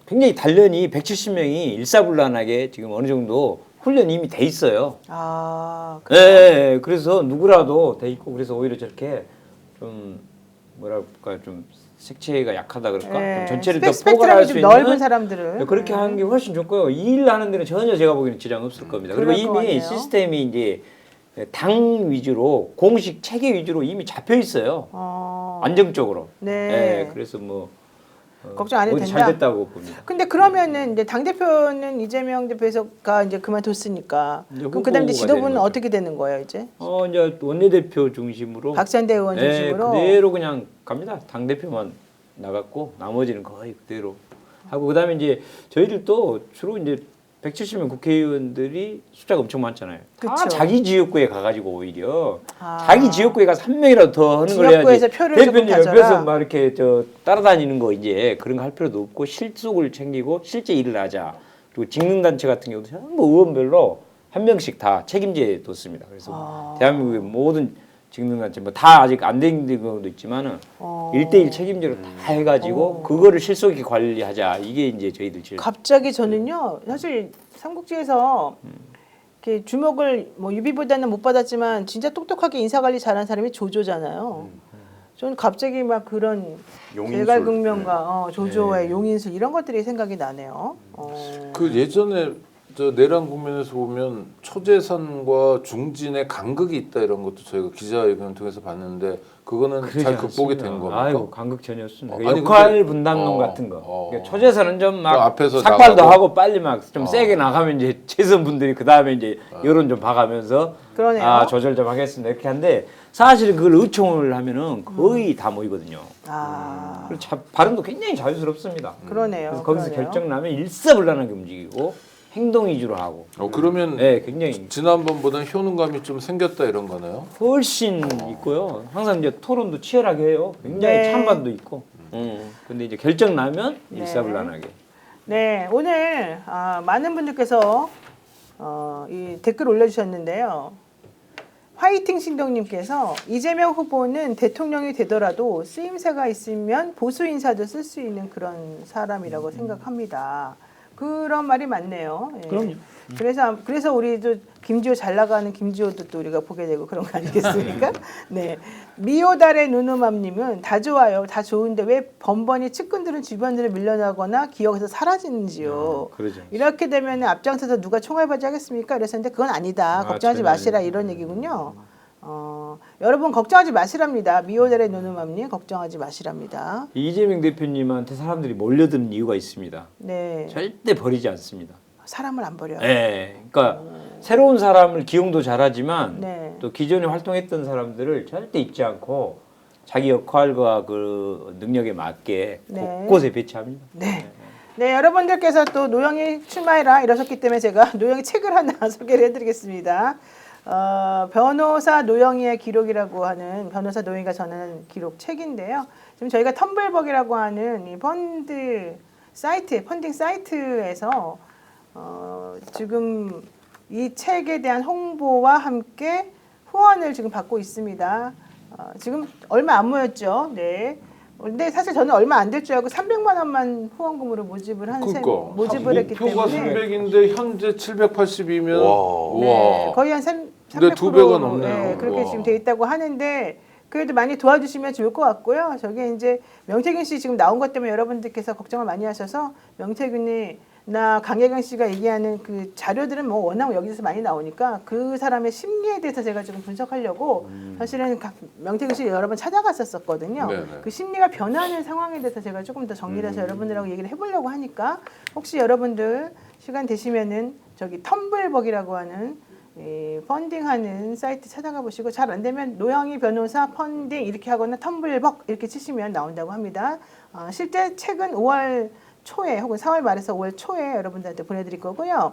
굉장히 단련이 170명이 일사불란하게 지금 어느 정도 훈련이 이미 돼 있어요. 아, 네, 그래서 누구라도 돼 있고 그래서 오히려 저렇게 좀 뭐랄까 좀 색채가 약하다 그럴까? 네. 좀 전체를 더 스펙트럼이 포괄할 수 좀 있는 넓은 사람들을 그렇게 하는 게 훨씬 좋고요. 이 일 하는 데는 전혀 제가 보기에는 지장 없을 겁니다. 그리고 그럴 것 이미 같네요. 시스템이 이제 당 위주로 공식 체계 위주로 이미 잡혀 있어요. 안정적으로. 네. 그래서 뭐 걱정 안 해도 어디 된다. 잘 됐다고 봅니다. 근데 그러면은 이제 당 대표는 이재명 대표가 이제 그만뒀으니까 이제 그럼 그다음 이제 후보가 지도부는 되는 거죠. 어떻게 되는 거예요 이제? 이제 원내대표 중심으로 박찬대 의원 중심으로. 그대로 그냥 갑니다. 당 대표만 나갔고 나머지는 거의 그대로 하고 그다음에 이제 저희들도 주로 이제 170명 국회의원들이 숫자가 엄청 많잖아요. 다 그쵸. 자기 지역구에 가가지고 오히려 아. 자기 지역구에 가서 한 명이라도 더 하는 걸 해야지. 지역구에서 표를 대표님 조금 가져라. 옆에서 막 이렇게 따라다니는 거 이제 그런 거 할 필요도 없고 실속을 챙기고 실제 일을 하자. 그리고 직능단체 같은 경우도 전부 의원별로 한 명씩 다 책임제 뒀습니다. 그래서 대한민국의 모든 직능단체 뭐 다 아직 안 된 경우도 있지만은 1대1 책임제로 다 해가지고 그거를 실속 있게 관리하자. 이게 이제 저희들 제일 갑자기 저는요 사실 삼국지에서 이렇게 주목을 뭐 유비보다는 못 받았지만 진짜 똑똑하게 인사관리 잘한 사람이 조조잖아요. 저는 갑자기 막 그런 용인술. 대갈국면과 조조의 용인술 이런 것들이 생각이 나네요. 그 예전에 저 내란 국면에서 보면 초재선과 중진의 간극이 있다 이런 것도 저희가 기자회견을 통해서 봤는데 그거는 그러지 잘 극복이 않습니다. 된 겁니까? 아이고 간극 전혀 없습니다. 아니, 근데- 역할 분담론 같은 거. 그러니까 초재선은 좀 그 막 앞에서 삭발도 나가고. 하고 빨리 막 좀 세게 나가면 이제 재선 분들이 그 다음에 이제 여론 좀 봐가면서 그러네요. 조절 좀 하겠습니다 이렇게 하는데 사실 그걸 의총을 하면은 거의 다 모이거든요. 그리고 발언도 굉장히 자유스럽습니다. 그러네요. 그래서 거기서 그러네요. 결정 나면 일사불란하게 움직이고 행동 위주로 하고. 그러면 네, 굉장히 지난번보다 효능감이 좀 생겼다 이런 거네요. 훨씬 있고요. 항상 이제 토론도 치열하게 해요. 굉장히 네. 찬반도 있고. 근데 이제 결정 나면 일사불란하게. 네, 오늘 많은 분들께서 이 댓글 올려주셨는데요. 화이팅 신동님께서 이재명 후보는 대통령이 되더라도 쓰임새가 있으면 보수 인사도 쓸 수 있는 그런 사람이라고 생각합니다. 그런 말이 맞네요. 예. 그럼요. 그래서 우리도 김지호 잘 나가는 김지호도 또 우리가 보게 되고 그런 거 아니겠습니까? 네. 미오달의 누누맘님은 다 좋아요, 다 좋은데 왜 번번이 측근들은 주변으로 밀려나거나 기억에서 사라지는지요. 그러죠. 이렇게 되면 앞장서서 누가 총알바지 하겠습니까? 이랬었는데 그건 아니다. 걱정하지 전혀 마시라 이런 얘기군요. 여러분 걱정하지 마시랍니다. 미오달의 누누맘님 걱정하지 마시랍니다. 이재명 대표님한테 사람들이 몰려드는 이유가 있습니다. 네. 절대 버리지 않습니다. 사람을 안 버려요. 네, 그러니까 새로운 사람을 기용도 잘하지만 네. 또 기존에 활동했던 사람들을 절대 잊지 않고 자기 역할과 그 능력에 맞게 네. 곳곳에 배치합니다. 네. 네, 여러분들께서 또 노영이 출마해라 이러셨기 때문에 제가 노영이 책을 하나 소개를 해드리겠습니다. 변호사 노영이의 기록이라고 하는 변호사 노영이가 전하는 기록 책인데요. 지금 저희가 텀블벅이라고 하는 이 펀딩 사이트에서 지금 이 책에 대한 홍보와 함께 후원을 지금 받고 있습니다. 지금 얼마 안 모였죠. 네. 근데 사실 저는 얼마 안 될 줄 알고 300만 원만 후원금으로 모집을 했기 목표가 때문에 300인데 현재 780이면 와. 네, 거의 한 300%. 근데 2배가 넘네요. 네, 그렇게 와. 지금 돼 있다고 하는데 그래도 많이 도와주시면 좋을 것 같고요. 저게 이제 명태균 씨 지금 나온 것 때문에 여러분들께서 걱정을 많이 하셔서 명태균이 나 강혜경 씨가 얘기하는 그 자료들은 뭐 워낙 여기서 많이 나오니까 그 사람의 심리에 대해서 제가 조금 분석하려고 사실은 명태균 씨 여러 번 찾아갔었거든요. 네네. 그 심리가 변하는 상황에 대해서 제가 조금 더 정리를 해서 여러분들하고 얘기를 해보려고 하니까 혹시 여러분들 시간 되시면은 저기 텀블벅이라고 하는 이 펀딩하는 사이트 찾아가 보시고 잘 안 되면 노영희 변호사 펀딩 이렇게 하거나 텀블벅 이렇게 치시면 나온다고 합니다. 실제 책은 5월 초에 혹은 4월 말에서 5월 초에 여러분들한테 보내드릴 거고요.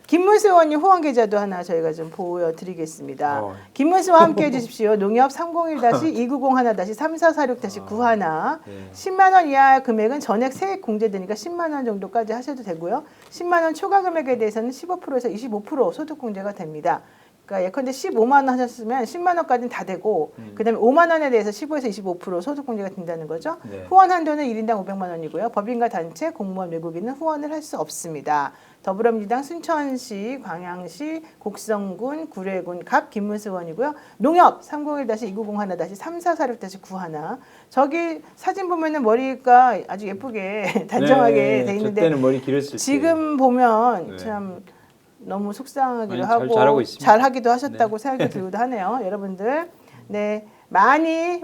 김문수 의원님 후원 계좌도 하나 저희가 좀 보여드리겠습니다. 김문수와 함께 해주십시오. 농협 301-290-3446-91 10만 원 이하 금액은 전액 세액 공제되니까 10만 원 정도까지 하셔도 되고요. 10만 원 초과 금액에 대해서는 15%에서 25% 소득 공제가 됩니다. 그러니까 예컨대 15만 원 하셨으면 10만 원까지는 다 되고 그다음에 5만 원에 대해서 15에서 25% 소득 공제가 된다는 거죠. 후원 한도는 1인당 500만 원이고요. 법인과 단체, 공무원, 외국인은 후원을 할 수 없습니다. 더불어민주당 순천시, 광양시, 곡성군, 구례군, 갑 김문수 의원이고요. 농협 301-290-3446-91 저기 사진 보면은 머리가 아주 예쁘게 단정하게 돼 있는데 저 때는 머리 길었을 지금 보면 네. 참 너무 속상하기도 아니, 하고 잘하고 있습니다. 잘하기도 하셨다고 생각이 들기도 하네요. 여러분들 네 많이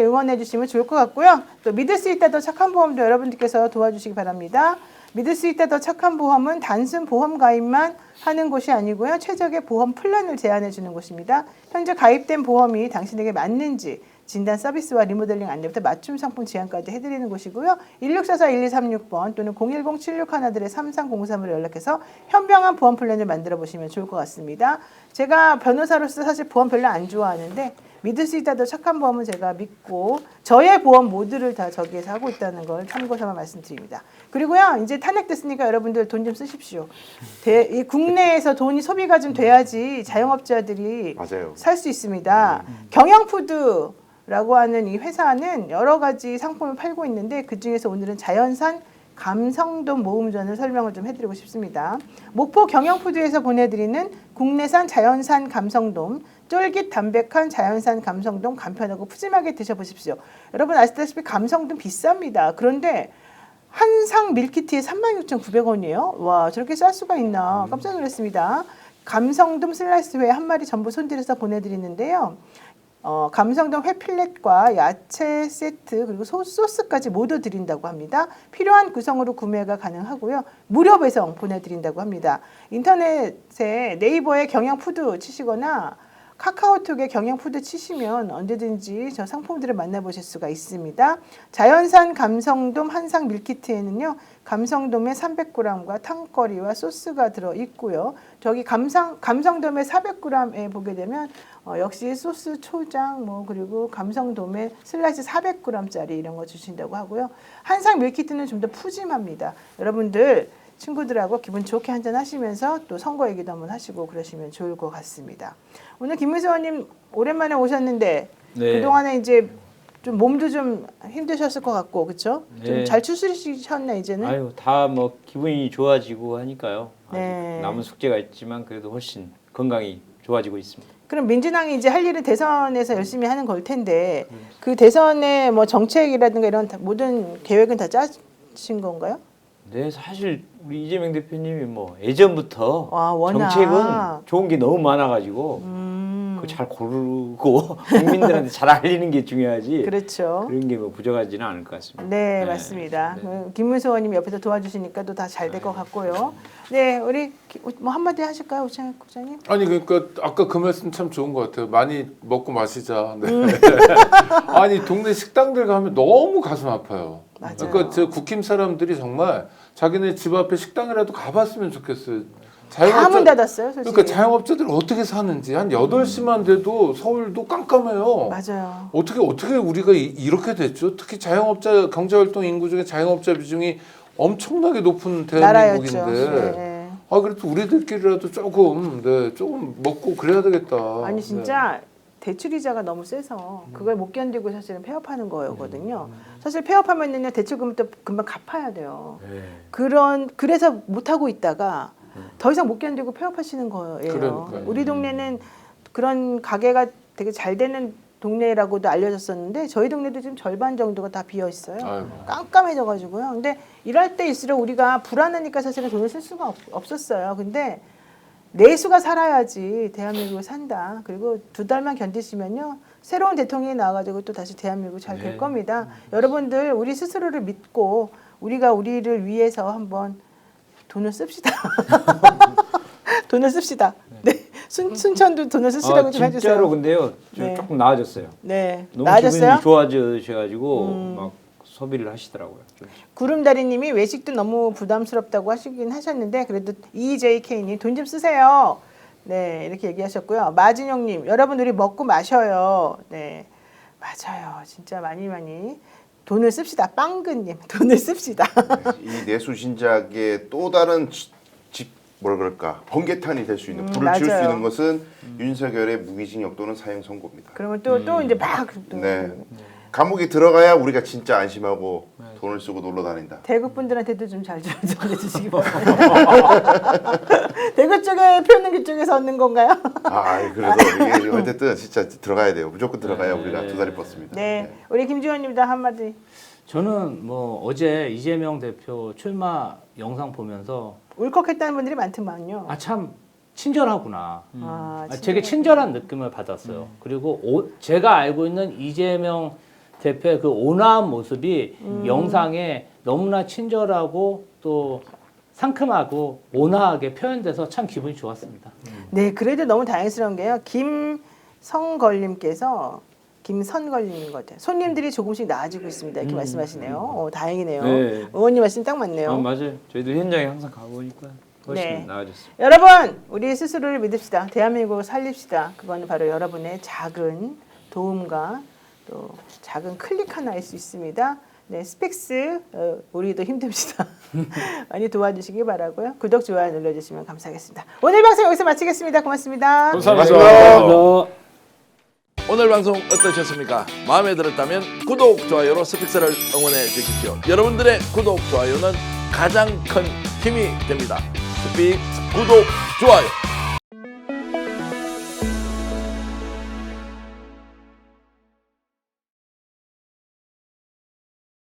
응원해 주시면 좋을 것 같고요. 또 믿을 수 있다 더 착한 보험도 여러분들께서 도와주시기 바랍니다. 믿을 수 있다 더 착한 보험은 단순 보험 가입만 하는 곳이 아니고요. 최적의 보험 플랜을 제안해 주는 곳입니다. 현재 가입된 보험이 당신에게 맞는지 진단 서비스와 리모델링 안내부터 맞춤 상품 제안까지 해드리는 곳이고요. 1644-1236번 또는 010-7613-3303으로 연락해서 현명한 보험 플랜을 만들어 보시면 좋을 것 같습니다. 제가 변호사로서 사실 보험 별로 안 좋아하는데 믿을 수 있다 더 착한 보험은 제가 믿고 저의 보험 모두를 다 저기에서 하고 있다는 걸 참고삼아 말씀드립니다. 그리고요 이제 탄핵됐으니까 여러분들 돈 좀 쓰십시오. 이 국내에서 돈이 소비가 좀 돼야지 자영업자들이 맞아요. 살 수 있습니다. 경영푸드라고 하는 이 회사는 여러 가지 상품을 팔고 있는데 그중에서 오늘은 자연산 감성돔 모음전을 설명을 좀 해드리고 싶습니다. 목포 경영푸드에서 보내드리는 국내산 자연산 감성돔 쫄깃 담백한 자연산 감성돔 간편하고 푸짐하게 드셔보십시오. 여러분 아시다시피 감성돔 비쌉니다. 그런데 한 상 밀키트에 36,900원이에요. 와 저렇게 쌀 수가 있나 깜짝 놀랐습니다. 감성돔 슬라이스 회 한 마리 전부 손질해서 보내드리는데요. 감성돔 회 필렛과 야채 세트 그리고 소스까지 모두 드린다고 합니다. 필요한 구성으로 구매가 가능하고요. 무료 배송 보내드린다고 합니다. 인터넷에 네이버에 경영푸드 치시거나 카카오톡에 경영푸드 치시면 언제든지 저 상품들을 만나보실 수가 있습니다. 자연산 감성돔 한상 밀키트에는요. 감성돔의 300g과 탕거리와 소스가 들어있고요. 저기 감성돔의 400g에 보게 되면 역시 소스, 초장, 그리고 감성돔의 슬라이스 400g짜리 이런 거 주신다고 하고요. 한상 밀키트는 좀 더 푸짐합니다. 여러분들 친구들하고 기분 좋게 한잔 하시면서 또 선거 얘기도 한번 하시고 그러시면 좋을 것 같습니다. 오늘 김문수 의원님 오랜만에 오셨는데 네. 그동안에 이제 좀 몸도 좀 힘드셨을 것 같고 그렇죠? 네. 좀 잘 추스리셨나 이제는? 아유 다 뭐 기분이 좋아지고 하니까요. 아직 네. 남은 숙제가 있지만 그래도 훨씬 건강이 좋아지고 있습니다. 그럼 민주당이 이제 할 일은 대선에서 열심히 하는 걸 텐데 그 대선의 뭐 정책이라든가 이런 모든 계획은 다 짜신 건가요? 네, 사실 우리 이재명 대표님이 뭐 예전부터 와, 워낙. 정책은 좋은 게 너무 많아가지고 그거 잘 고르고 국민들한테 잘 알리는 게 중요하지. 그렇죠. 그런 게 뭐 부족하지는 않을 것 같습니다. 네, 맞습니다. 김문수 의원님 옆에서 도와주시니까 또 다 잘 될 것 같고요. 네, 우리 뭐 한마디 하실까요, 오창익 국장님? 아니 그러니까 아까 그 말씀 참 좋은 것 같아요. 많이 먹고 마시자. 네. 아니 동네 식당들 가면 너무 가슴 아파요. 맞아요. 그러니까 저 국힘 사람들이 정말 자기네 집 앞에 식당이라도 가봤으면 좋겠어요. 다 문 닫았어요, 솔직히. 그러니까 자영업자들 어떻게 사는지 한 8시만 돼도 서울도 깜깜해요. 맞아요. 어떻게 우리가 이렇게 됐죠? 특히 자영업자 경제활동 인구 중에 자영업자 비중이 엄청나게 높은 나라였죠. 대한민국인데 네. 그래도 우리들끼리라도 조금 먹고 그래야 되겠다. 아니 진짜 대출 이자가 너무 세서 그걸 못 견디고 사실은 폐업하는 거거든요. 사실 폐업하면은요 대출금도 금방 갚아야 돼요. 네. 그래서 못 하고 있다가 더 이상 못 견디고 폐업하시는 거예요. 그러니까요. 우리 동네는 그런 가게가 되게 잘 되는 동네라고도 알려졌었는데 저희 동네도 지금 절반 정도가 다 비어 있어요. 아이고. 깜깜해져가지고요. 근데 일할 때일수록 우리가 불안하니까 사실은 돈을 쓸 수가 없었어요. 근데 내수가 살아야지 대한민국을 산다. 그리고 2달만 견디시면요. 새로운 대통령이 나와가지고 또 다시 대한민국 잘 될 겁니다. 여러분들 우리 스스로를 믿고 우리가 우리를 위해서 한번 돈을 씁시다. 돈을 씁시다. 네. 순천도 돈을 쓰시라고 좀 해주세요. 진짜로 근데요. 좀 네. 조금 나아졌어요. 네. 너무 나아졌어요? 기분이 좋아지셔가지고 막 소비를 하시더라고요. 구름다리님이 외식도 너무 부담스럽다고 하시긴 하셨는데 그래도 EJK님 돈 좀 쓰세요. 네 이렇게 얘기하셨고요. 마진영님 여러분 우리 먹고 마셔요. 네 맞아요. 진짜 많이 돈을 씁시다. 빵근님 돈을 씁시다. 이 내수 신작의 또 다른 뭐라 그럴까 번개탄이 될 수 있는 불을 지을 수 맞아요. 있는 것은 윤석열의 무기징역 또는 사형 선고입니다. 그러면 또 이제 막 네. 감옥에 들어가야 우리가 진짜 안심하고 돈을 쓰고 놀러 다닌다. 대구 분들한테도 좀 잘 전해주시기 바랍니다. 대구 쪽에 표현능기 쪽에서 얻는 건가요? 그래도 이게 어쨌든 진짜 들어가야 돼요. 무조건 들어가야 우리가 두 다리 뻗습니다. 네, 우리 김지원님도 한마디. 저는 뭐 어제 이재명 대표 출마 영상 보면서 울컥했다는 분들이 많더만요. 참 친절하구나. 진짜. 되게 친절한 느낌을 받았어요. 그리고 제가 알고 있는 이재명 대표의 그 온화한 모습이 영상에 너무나 친절하고 또 상큼하고 온화하게 표현돼서 참 기분이 좋았습니다. 네, 그래도 너무 다행스러운 게요. 김선걸님인 것 같아요. 손님들이 조금씩 나아지고 있습니다. 이렇게 말씀하시네요. 다행이네요. 네. 의원님 말씀 딱 맞네요. 맞아요. 저희도 현장에 항상 가보니까 훨씬 네. 나아졌습니다. 여러분, 우리 스스로를 믿읍시다. 대한민국을 살립시다. 그거는 바로 여러분의 작은 도움과 또 작은 클릭 하나일 수 있습니다. 네, 스펙스 우리도 힘듭시다. 많이 도와주시기 바라고요. 구독, 좋아요 눌러주시면 감사하겠습니다. 오늘 방송 여기서 마치겠습니다. 고맙습니다. 감사합니다. 오늘 방송 어떠셨습니까? 마음에 들었다면 구독, 좋아요로 스픽스를 응원해 주십시오. 여러분들의 구독, 좋아요는 가장 큰 힘이 됩니다. 스픽스 구독, 좋아요.